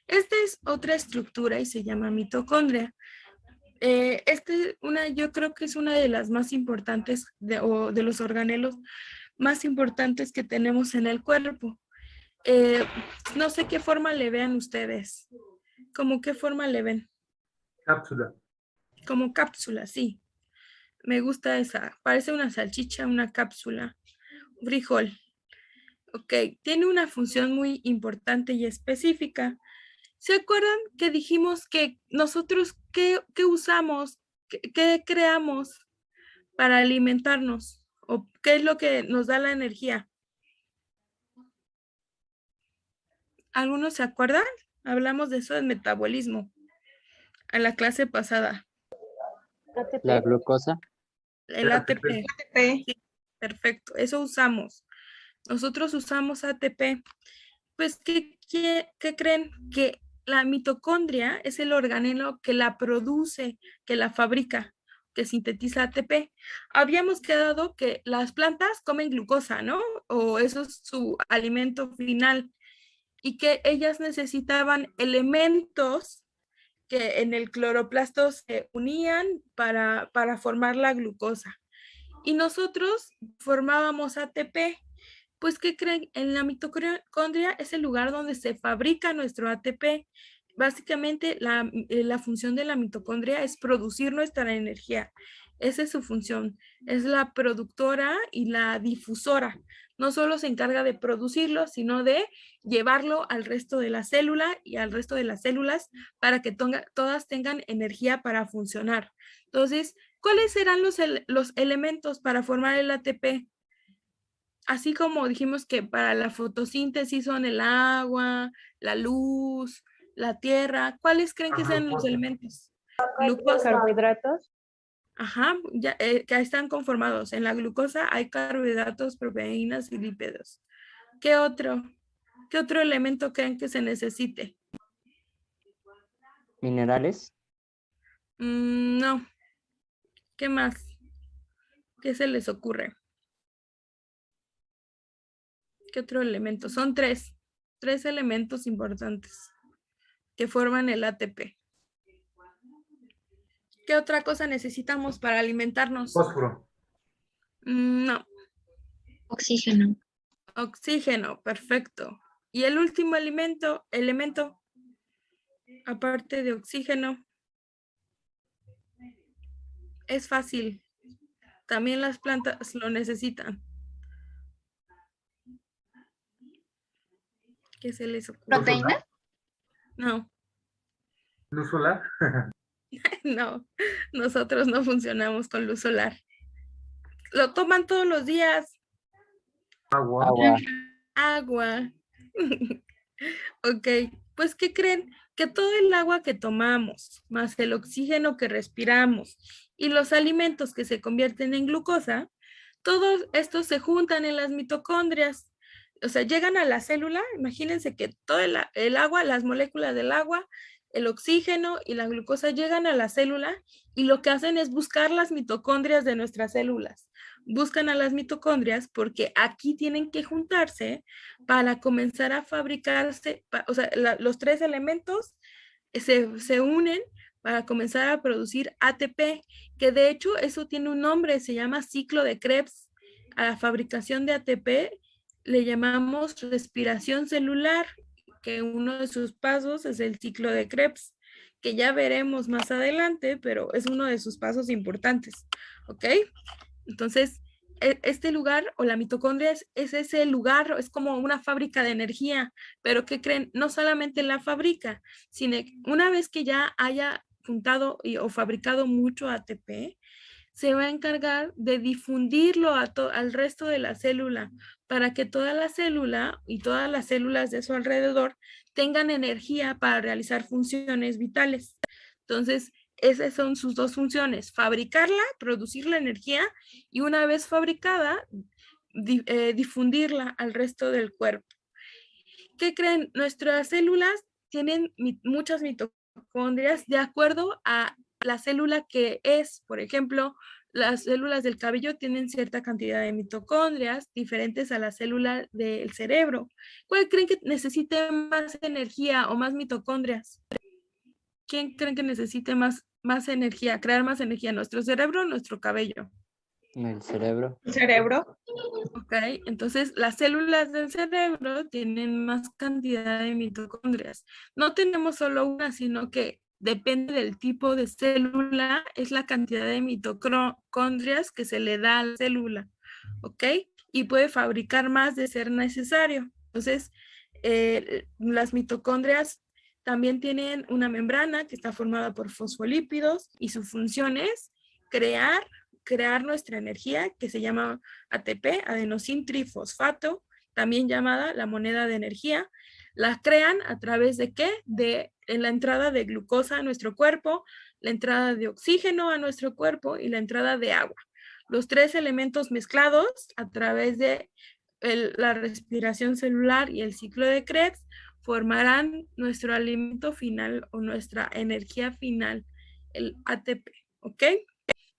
Esta es otra estructura y se llama mitocondria. Yo creo que es una de las más importantes o de los organelos más importantes que tenemos en el cuerpo. No sé qué forma le vean ustedes. ¿Cómo qué forma le ven? Cápsula. Como cápsula, sí. Me gusta esa. Parece una salchicha, una cápsula. Un frijol. Ok, tiene una función muy importante y específica. ¿Se acuerdan que dijimos que nosotros qué usamos, qué creamos para alimentarnos? ¿O qué es lo que nos da la energía? ¿Algunos se acuerdan? Hablamos de eso en metabolismo en la clase pasada. La glucosa. El ATP. ATP. Sí, perfecto, eso usamos. Nosotros usamos ATP. Pues, ¿qué creen? Que la mitocondria es el organelo que la produce, que la fabrica, que sintetiza ATP. Habíamos quedado que las plantas comen glucosa, ¿no? O eso es su alimento final. Y que ellas necesitaban elementos que en el cloroplasto se unían para formar la glucosa. y nosotros formábamos ATP. Pues, ¿qué creen? En la mitocondria es el lugar donde se fabrica nuestro ATP. Básicamente, la función de la mitocondria es producir nuestra energía. Esa es su función. Es la productora y la difusora. No solo se encarga de producirlo, sino de llevarlo al resto de la célula y al resto de las células para que todas tengan energía para funcionar. Entonces, ¿cuáles serán los elementos para formar el ATP? Así como dijimos que para la fotosíntesis son el agua, la luz, la tierra, ¿cuáles creen que sean los elementos? Glucosa. Carbohidratos. Ajá, ya, que están conformados. En la glucosa hay carbohidratos, proteínas y lípidos. ¿Qué otro elemento creen que se necesite? Minerales. No. ¿Qué más? ¿Qué se les ocurre? ¿Qué otro elemento? Son tres elementos importantes que forman el ATP. ¿Qué otra cosa necesitamos para alimentarnos? Fósforo. No. Oxígeno. Oxígeno, perfecto. Y el último elemento, aparte de oxígeno, es fácil. También las plantas lo necesitan. ¿Qué se les ocurre? ¿Proteína? No, ¿Luz solar? no. Nosotros no funcionamos con luz solar. Lo toman todos los días. Agua. Agua. Agua. Ok, pues ¿qué creen? Que todo el agua que tomamos, más el oxígeno que respiramos y los alimentos que se convierten en glucosa, todos estos se juntan en las mitocondrias. O sea, llegan a la célula, imagínense que todo el agua, las moléculas del agua, el oxígeno y la glucosa llegan a la célula y lo que hacen es buscar las mitocondrias de nuestras células. Buscan a las mitocondrias porque aquí tienen que juntarse para comenzar a fabricarse, o sea, los tres elementos se unen para comenzar a producir ATP, que de hecho eso tiene un nombre, se llama ciclo de Krebs. A la fabricación de ATP le llamamos respiración celular, que uno de sus pasos es el ciclo de Krebs, que ya veremos más adelante, pero es uno de sus pasos importantes, ¿ok? Entonces, este lugar o la mitocondria es ese lugar, es como una fábrica de energía, pero ¿qué creen? No solamente la fábrica, sino que una vez que ya haya juntado o fabricado mucho ATP, se va a encargar de difundirlo al resto de la célula para que toda la célula y todas las células de su alrededor tengan energía para realizar funciones vitales. Entonces, esas son sus dos funciones, fabricarla, producir la energía y una vez fabricada, difundirla al resto del cuerpo. ¿Qué creen? Nuestras células tienen muchas mitocondrias de acuerdo a la célula que es. Por ejemplo, las células del cabello tienen cierta cantidad de mitocondrias diferentes a la célula del cerebro. ¿Cuál creen que necesite más energía o más mitocondrias? ¿Quién creen que necesite más energía, crear más energía? ¿Nuestro cerebro o nuestro cabello? El cerebro. Cerebro. Ok, entonces las células del cerebro tienen más cantidad de mitocondrias. No tenemos solo una, sino que depende del tipo de célula, es la cantidad de mitocondrias que se le da a la célula, ¿ok? Y puede fabricar más de ser necesario. Entonces, las mitocondrias también tienen una membrana que está formada por fosfolípidos y su función es crear nuestra energía, que se llama ATP, adenosín trifosfato, también llamada la moneda de energía. La crean a través de ¿qué? En la entrada de glucosa a nuestro cuerpo, la entrada de oxígeno a nuestro cuerpo y la entrada de agua. Los tres elementos mezclados a través de la respiración celular y el ciclo de Krebs formarán nuestro alimento final o nuestra energía final, el ATP, ¿ok?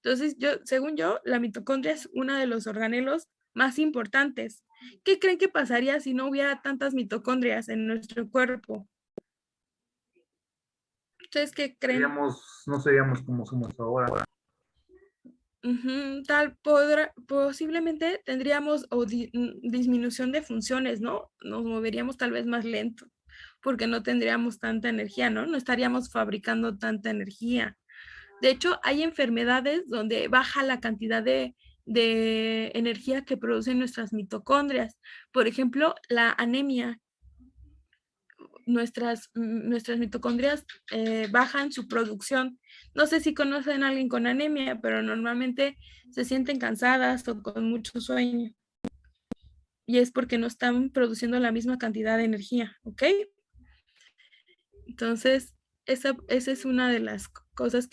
Entonces, según yo, la mitocondria es uno de los organelos más importantes. ¿Qué creen que pasaría si no hubiera tantas mitocondrias en nuestro cuerpo? ¿Ustedes qué creen? No seríamos como somos ahora. posiblemente tendríamos disminución de funciones, ¿no? Nos moveríamos tal vez más lento porque no tendríamos tanta energía, ¿no? No estaríamos fabricando tanta energía. De hecho, hay enfermedades donde baja la cantidad de energía que producen nuestras mitocondrias. Por ejemplo, la anemia. Nuestras mitocondrias bajan su producción. No sé si conocen a alguien con anemia, pero normalmente se sienten cansadas o con mucho sueño. Y es porque no están produciendo la misma cantidad de energía, ¿ok? Entonces, esa es una de las cosas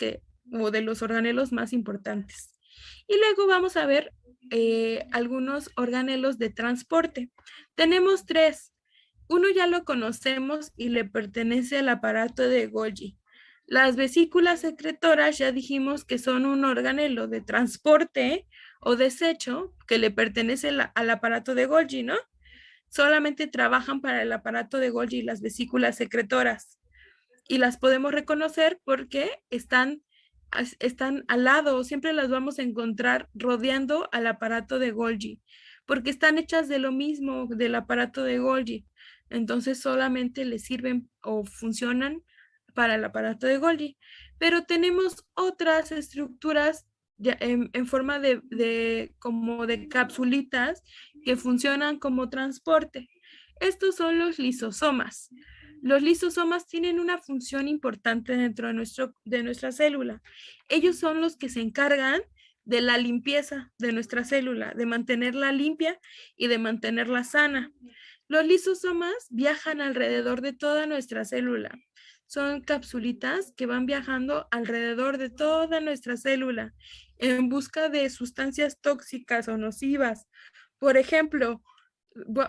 o de los organelos más importantes. Y luego vamos a ver algunos organelos de transporte. Tenemos 3. Uno ya lo conocemos y le pertenece al aparato de Golgi. Las vesículas secretoras ya dijimos que son un organelo de transporte o desecho que le pertenece al aparato de Golgi, ¿no? Solamente trabajan para el aparato de Golgi las vesículas secretoras. Y las podemos reconocer porque están al lado, siempre las vamos a encontrar rodeando al aparato de Golgi, porque están hechas de lo mismo del aparato de Golgi. Entonces solamente les sirven o funcionan para el aparato de Golgi. Pero tenemos otras estructuras en forma como de capsulitas que funcionan como transporte. Estos son los lisosomas. Los lisosomas tienen una función importante dentro de nuestra célula. Ellos son los que se encargan de la limpieza de nuestra célula, de mantenerla limpia y de mantenerla sana. Los lisosomas viajan alrededor de toda nuestra célula. Son capsulitas que van viajando alrededor de toda nuestra célula en busca de sustancias tóxicas o nocivas. Por ejemplo,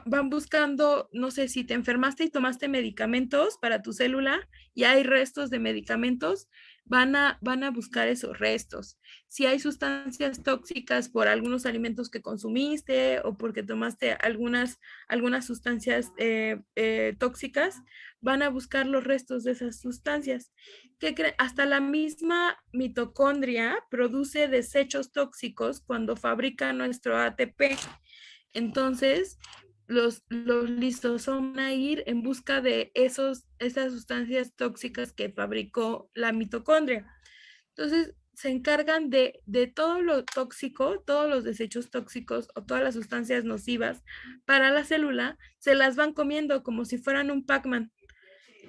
van buscando, no sé, si te enfermaste y tomaste medicamentos para tu célula y hay restos de medicamentos, van a buscar esos restos. Si hay sustancias tóxicas por algunos alimentos que consumiste o porque tomaste algunas sustancias tóxicas, van a buscar los restos de esas sustancias. Hasta la misma mitocondria produce desechos tóxicos cuando fabrica nuestro ATP. Entonces, los lisosomas van a ir en busca de esas sustancias tóxicas que fabricó la mitocondria. Entonces, se encargan de todo lo tóxico, todos los desechos tóxicos o todas las sustancias nocivas para la célula, se las van comiendo como si fueran un Pac-Man.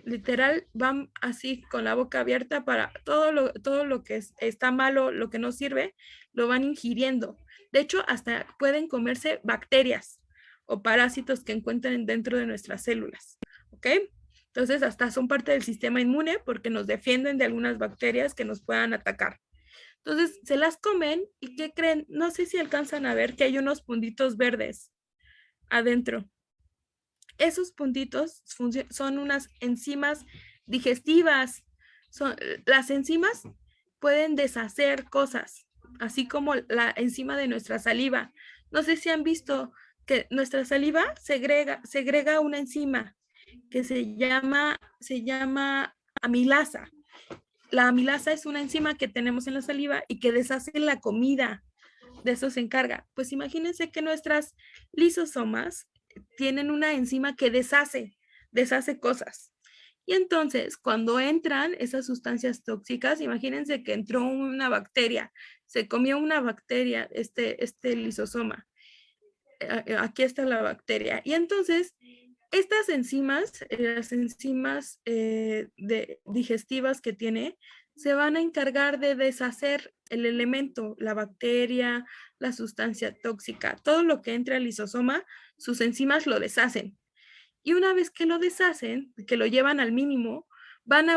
Literal, van así con la boca abierta para todo lo que está malo, lo que no sirve, lo van ingiriendo. De hecho, hasta pueden comerse bacterias o parásitos que encuentren dentro de nuestras células, ¿ok? Entonces, hasta son parte del sistema inmune porque nos defienden de algunas bacterias que nos puedan atacar. Entonces, se las comen y ¿qué creen? No sé si alcanzan a ver que hay unos puntitos verdes adentro. Esos puntitos son unas enzimas digestivas. Las enzimas pueden deshacer cosas, así como la enzima de nuestra saliva. No sé si han visto que nuestra saliva segrega una enzima que se llama amilasa. La amilasa es una enzima que tenemos en la saliva y que deshace la comida. De eso se encarga. Pues imagínense que nuestras lisosomas tienen una enzima que deshace cosas. Y entonces, cuando entran esas sustancias tóxicas, imagínense que entró una bacteria, se comió una bacteria, este lisosoma. Aquí está la bacteria. Y entonces, estas enzimas, las enzimas digestivas que tiene, se van a encargar de deshacer el elemento, la bacteria, la sustancia tóxica, todo lo que entra al lisosoma, sus enzimas lo deshacen. Y una vez que lo deshacen, que lo llevan al mínimo, van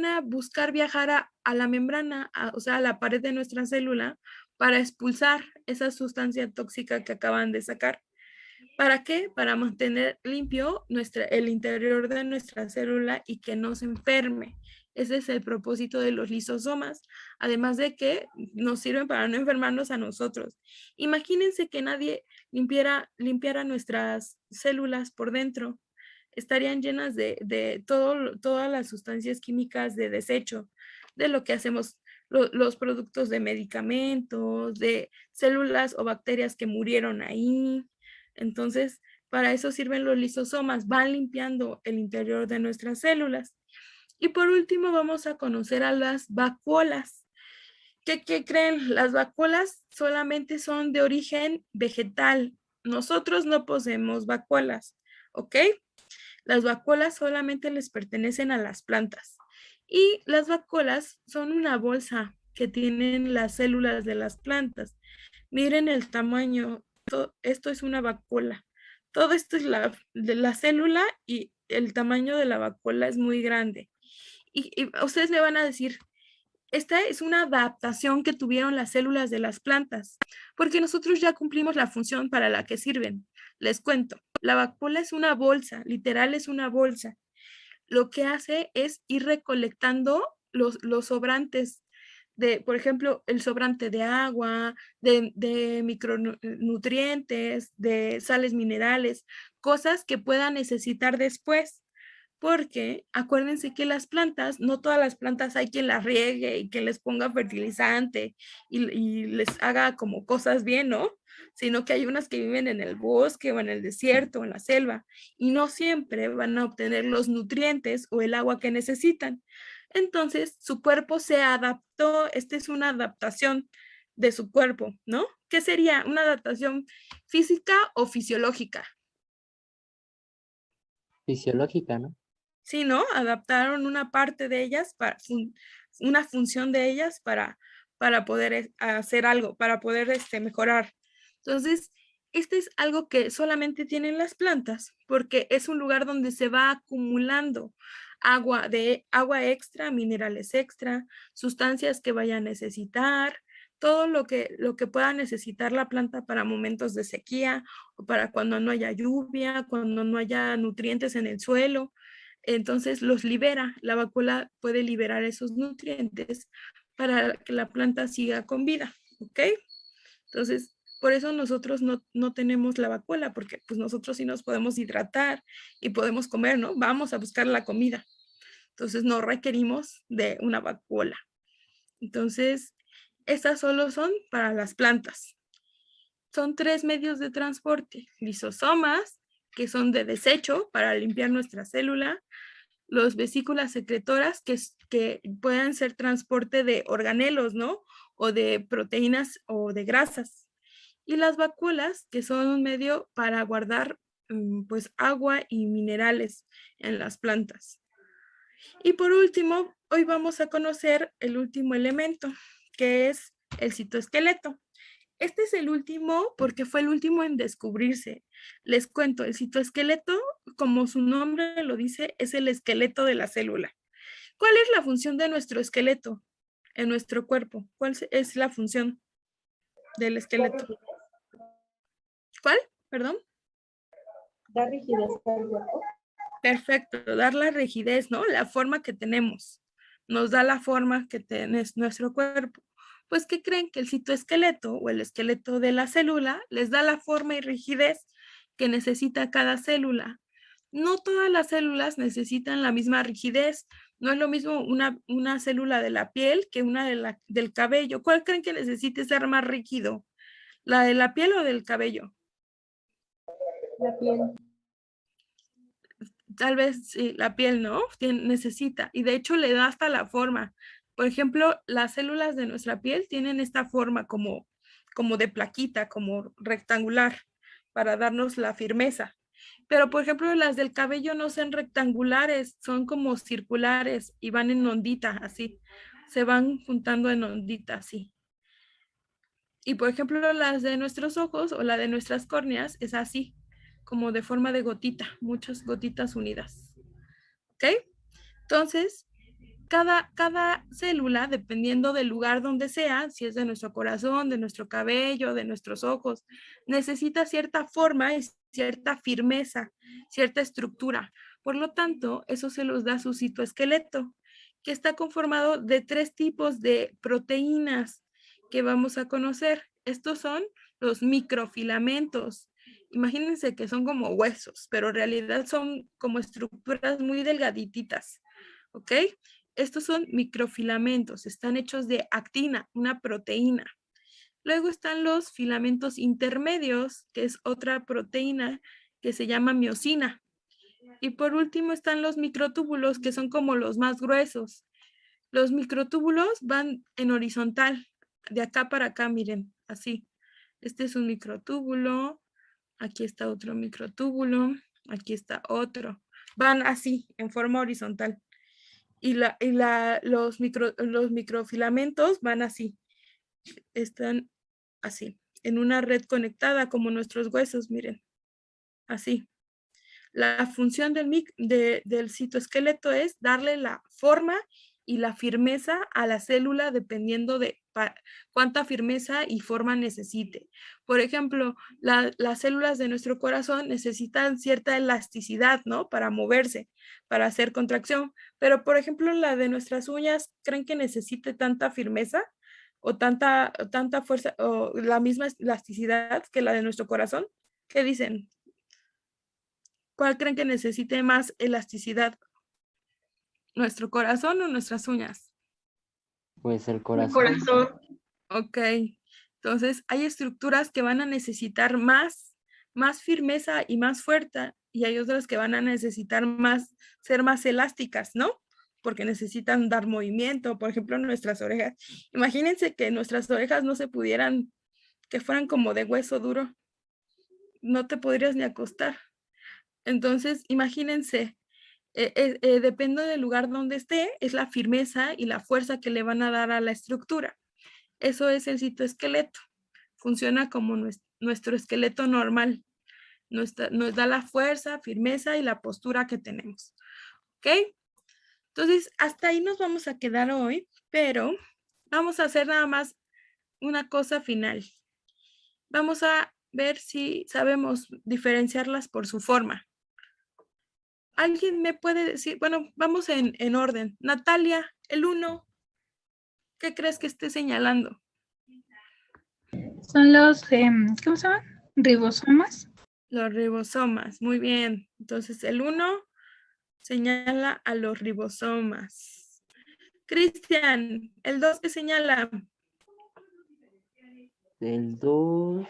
a buscar viajar a la membrana, o sea, a la pared de nuestra célula, para expulsar esa sustancia tóxica que acaban de sacar. ¿Para qué? Para mantener limpio el interior de nuestra célula y que no se enferme. Ese es el propósito de los lisosomas, además de que nos sirven para no enfermarnos a nosotros. Imagínense que nadie limpiara nuestras células por dentro. Estarían llenas de todas las sustancias químicas de desecho, de lo que hacemos los productos de medicamentos, de células o bacterias que murieron ahí. Entonces, para eso sirven los lisosomas, van limpiando el interior de nuestras células. Y por último, vamos a conocer a las vacuolas. ¿Qué creen? Las vacuolas solamente son de origen vegetal. Nosotros no poseemos vacuolas, ¿ok? Las vacuolas solamente les pertenecen a las plantas. Y las vacuolas son una bolsa que tienen las células de las plantas. Miren el tamaño. Esto es una vacuola. Todo esto es de la célula y el tamaño de la vacuola es muy grande. Y ustedes me van a decir, esta es una adaptación que tuvieron las células de las plantas, porque nosotros ya cumplimos la función para la que sirven. Les cuento, la vacuola es una bolsa, literal es una bolsa. Lo que hace es ir recolectando los sobrantes de, por ejemplo, el sobrante de agua, de micronutrientes, de sales minerales, cosas que puedan necesitar después. Porque acuérdense que las plantas, no todas las plantas hay quien las riegue y que les ponga fertilizante y les haga como cosas bien, ¿no? Sino que hay unas que viven en el bosque o en el desierto o en la selva y no siempre van a obtener los nutrientes o el agua que necesitan. Entonces, su cuerpo se adaptó, esta es una adaptación de su cuerpo, ¿no? ¿Qué sería? ¿Una adaptación física o fisiológica? Fisiológica, ¿no? Sí, ¿no? Adaptaron una parte de ellas, una función de ellas para poder hacer algo, para poder mejorar. Entonces, este es algo que solamente tienen las plantas, porque es un lugar donde se va acumulando agua extra, minerales extra, sustancias que vaya a necesitar, todo lo que pueda necesitar la planta para momentos de sequía o para cuando no haya lluvia, cuando no haya nutrientes en el suelo. Entonces los libera, la vacuola puede liberar esos nutrientes para que la planta siga con vida, ¿ok? Entonces, por eso nosotros no tenemos la vacuola, porque pues nosotros sí nos podemos hidratar y podemos comer, ¿no? Vamos a buscar la comida. Entonces no requerimos de una vacuola. Entonces, estas solo son para las plantas. Son 3 medios de transporte: lisosomas, que son de desecho para limpiar nuestra célula; los vesículas secretoras, que pueden ser transporte de organelos, ¿no? O de proteínas o de grasas. Y las vacuolas, que son un medio para guardar pues agua y minerales en las plantas. Y por último, hoy vamos a conocer el último elemento, que es el citoesqueleto. Este es el último porque fue el último en descubrirse. Les cuento, el citoesqueleto, como su nombre lo dice, es el esqueleto de la célula. ¿Cuál es la función de nuestro esqueleto en nuestro cuerpo? ¿Cuál es la función del esqueleto? ¿Cuál? Perdón. ¿Da rigidez al cuerpo? Perfecto, dar la rigidez, ¿no? La forma que tenemos. Nos da la forma que tiene nuestro cuerpo. Pues, ¿qué creen? Que el citoesqueleto o el esqueleto de la célula les da la forma y rigidez que necesita cada célula. No todas las células necesitan la misma rigidez. No es lo mismo una célula de la piel que una del cabello. ¿Cuál creen que necesite ser más rígido? ¿La de la piel o del cabello? La piel. Tal vez sí, la piel, ¿no? Necesita, y de hecho le da hasta la forma. Por ejemplo, las células de nuestra piel tienen esta forma como de plaquita, como rectangular, para darnos la firmeza. Pero, por ejemplo, las del cabello no son rectangulares, son como circulares y van en ondita, así. Se van juntando en ondita, así. Y, por ejemplo, las de nuestros ojos o la de nuestras córneas es así, como de forma de gotita, muchas gotitas unidas. ¿Ok? Entonces, cada célula, dependiendo del lugar donde sea, si es de nuestro corazón, de nuestro cabello, de nuestros ojos, necesita cierta forma y cierta firmeza, cierta estructura. Por lo tanto, eso se los da su citoesqueleto, que está conformado de 3 tipos de proteínas que vamos a conocer. Estos son los microfilamentos. Imagínense que son como huesos, pero en realidad son como estructuras muy delgadititas, ¿ok? Estos son microfilamentos, están hechos de actina, una proteína. Luego están los filamentos intermedios, que es otra proteína que se llama miosina. Y por último están los microtúbulos, que son como los más gruesos. Los microtúbulos van en horizontal, de acá para acá, miren, así. Este es un microtúbulo, aquí está otro microtúbulo, aquí está otro. Van así, en forma horizontal. Y los microfilamentos van así, están así, en una red conectada como nuestros huesos, miren, así. La función del citoesqueleto es darle la forma y la firmeza a la célula dependiendo de cuánta firmeza y forma necesite. Por ejemplo, las células de nuestro corazón necesitan cierta elasticidad, ¿no? Para moverse, para hacer contracción. Pero, por ejemplo, la de nuestras uñas, ¿creen que necesite tanta firmeza o tanta fuerza o la misma elasticidad que la de nuestro corazón? ¿Qué dicen? ¿Cuál creen que necesite más elasticidad? ¿Nuestro corazón o nuestras uñas? Pues el El corazón. corazón. Ok. Entonces, hay estructuras que van a necesitar más firmeza y más fuerza, y hay otras que van a necesitar ser más elásticas, ¿no? Porque necesitan dar movimiento. Por ejemplo, nuestras orejas. Imagínense que nuestras orejas no se pudieran, que fueran como de hueso duro. No te podrías ni acostar. Entonces, imagínense, depende del lugar donde esté, es la firmeza y la fuerza que le van a dar a la estructura. Eso es el citoesqueleto. Funciona como nuestro esqueleto normal. Nos da la fuerza, firmeza y la postura que tenemos. ¿Ok? Entonces, hasta ahí nos vamos a quedar hoy, pero vamos a hacer nada más una cosa final. Vamos a ver si sabemos diferenciarlas por su forma. ¿Alguien me puede decir? Bueno, vamos en orden. Natalia, el 1, ¿qué crees que esté señalando? Son los, ¿cómo se llaman? Ribosomas. Los ribosomas, muy bien. Entonces, el 1 señala a los ribosomas. Cristian, el 2 ¿qué señala? El 2.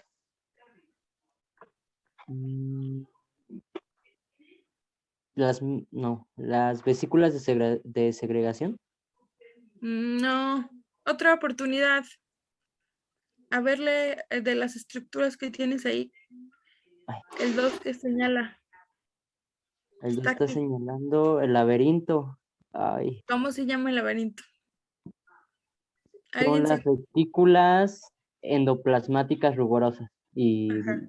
Las vesículas de segregación. No, otra oportunidad. A verle de las estructuras que tienes ahí. El 2 ¿qué señala? El 2 Está está aquí. señalando el laberinto. Ay, ¿Cómo se llama el laberinto? son ¿Alguien las se... retículas endoplasmáticas rugosas. Y Ajá.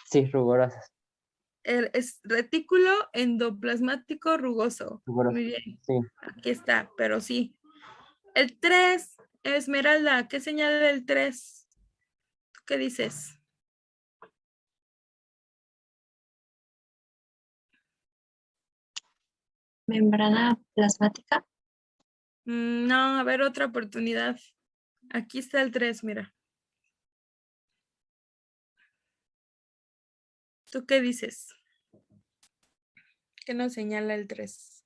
sí, rugosas. Es retículo endoplasmático rugoso. Rugosas. Muy bien. Sí. Aquí está, pero sí. El 3, Esmeralda, ¿qué señala el 3? ¿Qué dices? Membrana plasmática. No, a ver, otra oportunidad. Aquí está el 3, mira. ¿Tú qué dices? ¿Qué nos señala el 3?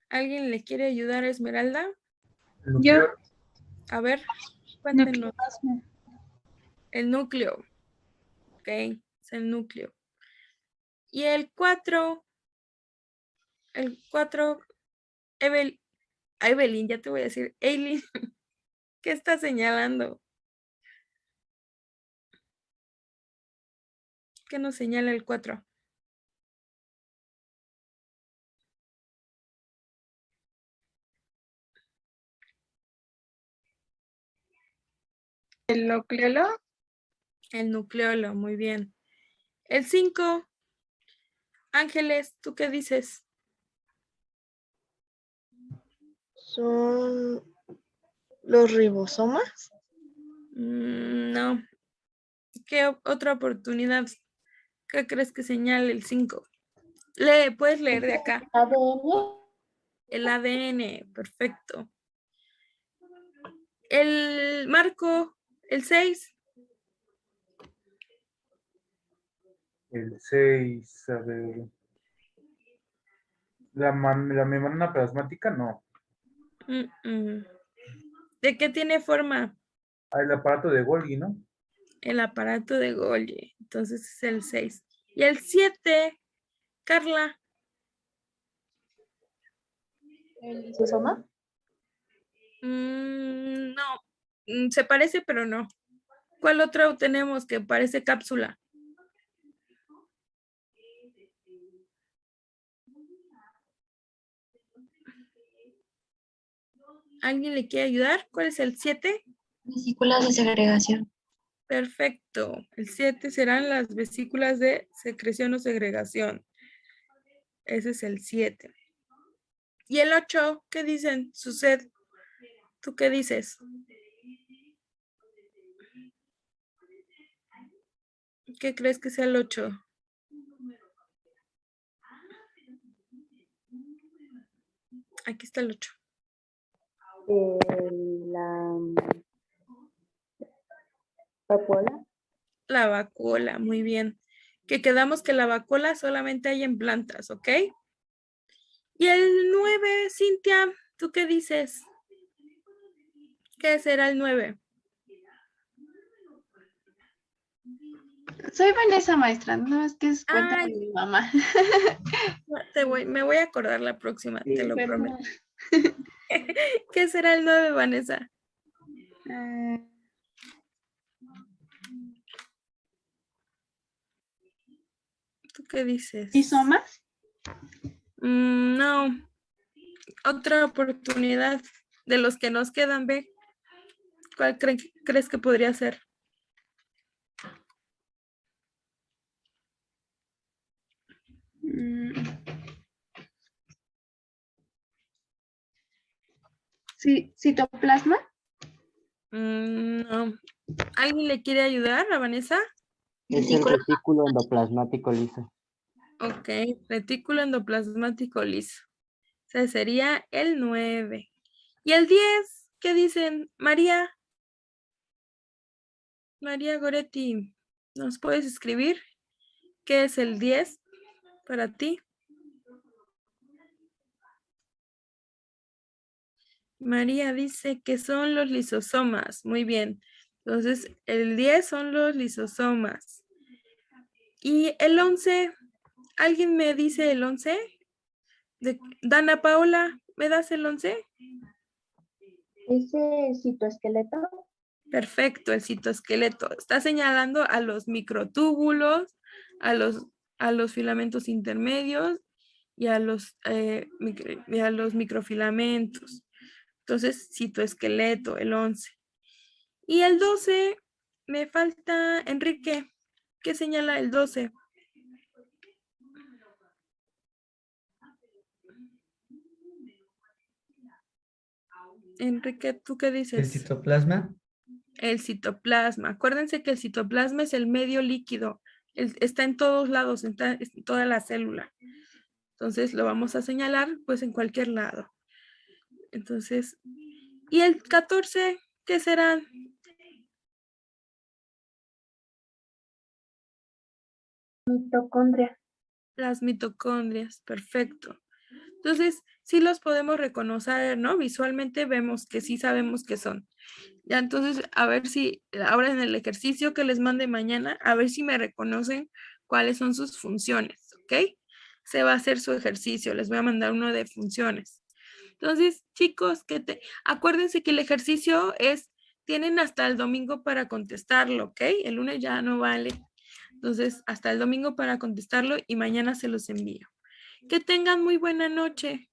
¿Alguien le quiere ayudar a Esmeralda? Yo, A ver, cuéntenos. nucleoplasma. El núcleo. Ok, es el núcleo. Y el 4, Evelyn, ya te voy a decir, Eileen, ¿qué está señalando? ¿Qué nos señala el 4? El nucleolo. El nucleolo, muy bien. El 5, Ángeles, ¿tú qué dices? ¿Son los ribosomas? No. ¿Qué otra oportunidad? ¿Qué crees que señala el 5? Puedes leer de acá. ADN. El ADN, perfecto. El Marco, el 6. El 6, a ver. La membrana plasmática, no. ¿De qué tiene forma? El aparato de Golgi, ¿no? El aparato de Golgi. Entonces es el 6. Y el 7, Carla. ¿El lisosoma? No. Se parece, pero no. ¿Cuál otro tenemos que parece cápsula? ¿Alguien le quiere ayudar? ¿Cuál es el 7? Vesículas de segregación. Perfecto. El 7 serán las vesículas de secreción o segregación. Ese es el 7. ¿Y el 8? ¿Qué dicen? Suced. ¿Tú qué dices? ¿Qué crees que sea el 8? Aquí está el 8. La vacuola. La vacuola, muy bien. Que quedamos que la vacuola solamente hay en plantas, ¿ok? Y el 9, Cintia, ¿tú qué dices? ¿Qué será el 9? Soy Vanessa, maestra. No, es que es cuenta de Ay. mi mamá. Me voy a acordar la próxima, Sí, te lo perdón. prometo. ¿Qué será el 9, Vanessa? ¿Tú qué dices? ¿Lisomas? No. Otra oportunidad de los que nos quedan, ve. ¿Cuál crees que podría ser? Sí, ¿citoplasma? No. ¿Alguien le quiere ayudar a Vanessa? Es el retículo endoplasmático liso. Ok, retículo endoplasmático liso. O sea, sería el 9. ¿Y el 10? ¿Qué dicen? María Goretti, ¿nos puedes escribir qué es el 10 para ti? María dice que son los lisosomas. Muy bien. Entonces, el 10 son los lisosomas. ¿Y el 11? ¿Alguien me dice el 11? Dana Paola, ¿me das el 11? ¿Ese citoesqueleto? Perfecto, el citoesqueleto. Está señalando a los microtúbulos, a los filamentos intermedios y a los microfilamentos. Entonces, citoesqueleto, el 11. Y el 12, me falta Enrique. ¿Qué señala el 12? Enrique, ¿tú qué El dices? citoplasma. El citoplasma. Acuérdense que el citoplasma es el medio líquido. Está en todos lados, en toda la célula. Entonces lo vamos a señalar pues en cualquier lado. Entonces, ¿y el 14 qué serán? Mitocondria. Las mitocondrias, perfecto. Entonces, sí los podemos reconocer, ¿no? Visualmente vemos que sí sabemos qué son. Ya, entonces, a ver si ahora en el ejercicio que les mande mañana, a ver si me reconocen cuáles son sus funciones, ¿ok? Se va a hacer su ejercicio, les voy a mandar uno de funciones. Entonces, chicos, acuérdense que el ejercicio tienen hasta el domingo para contestarlo, ¿ok? El lunes ya no vale. Entonces, hasta el domingo para contestarlo y mañana se los envío. Que tengan muy buena noche.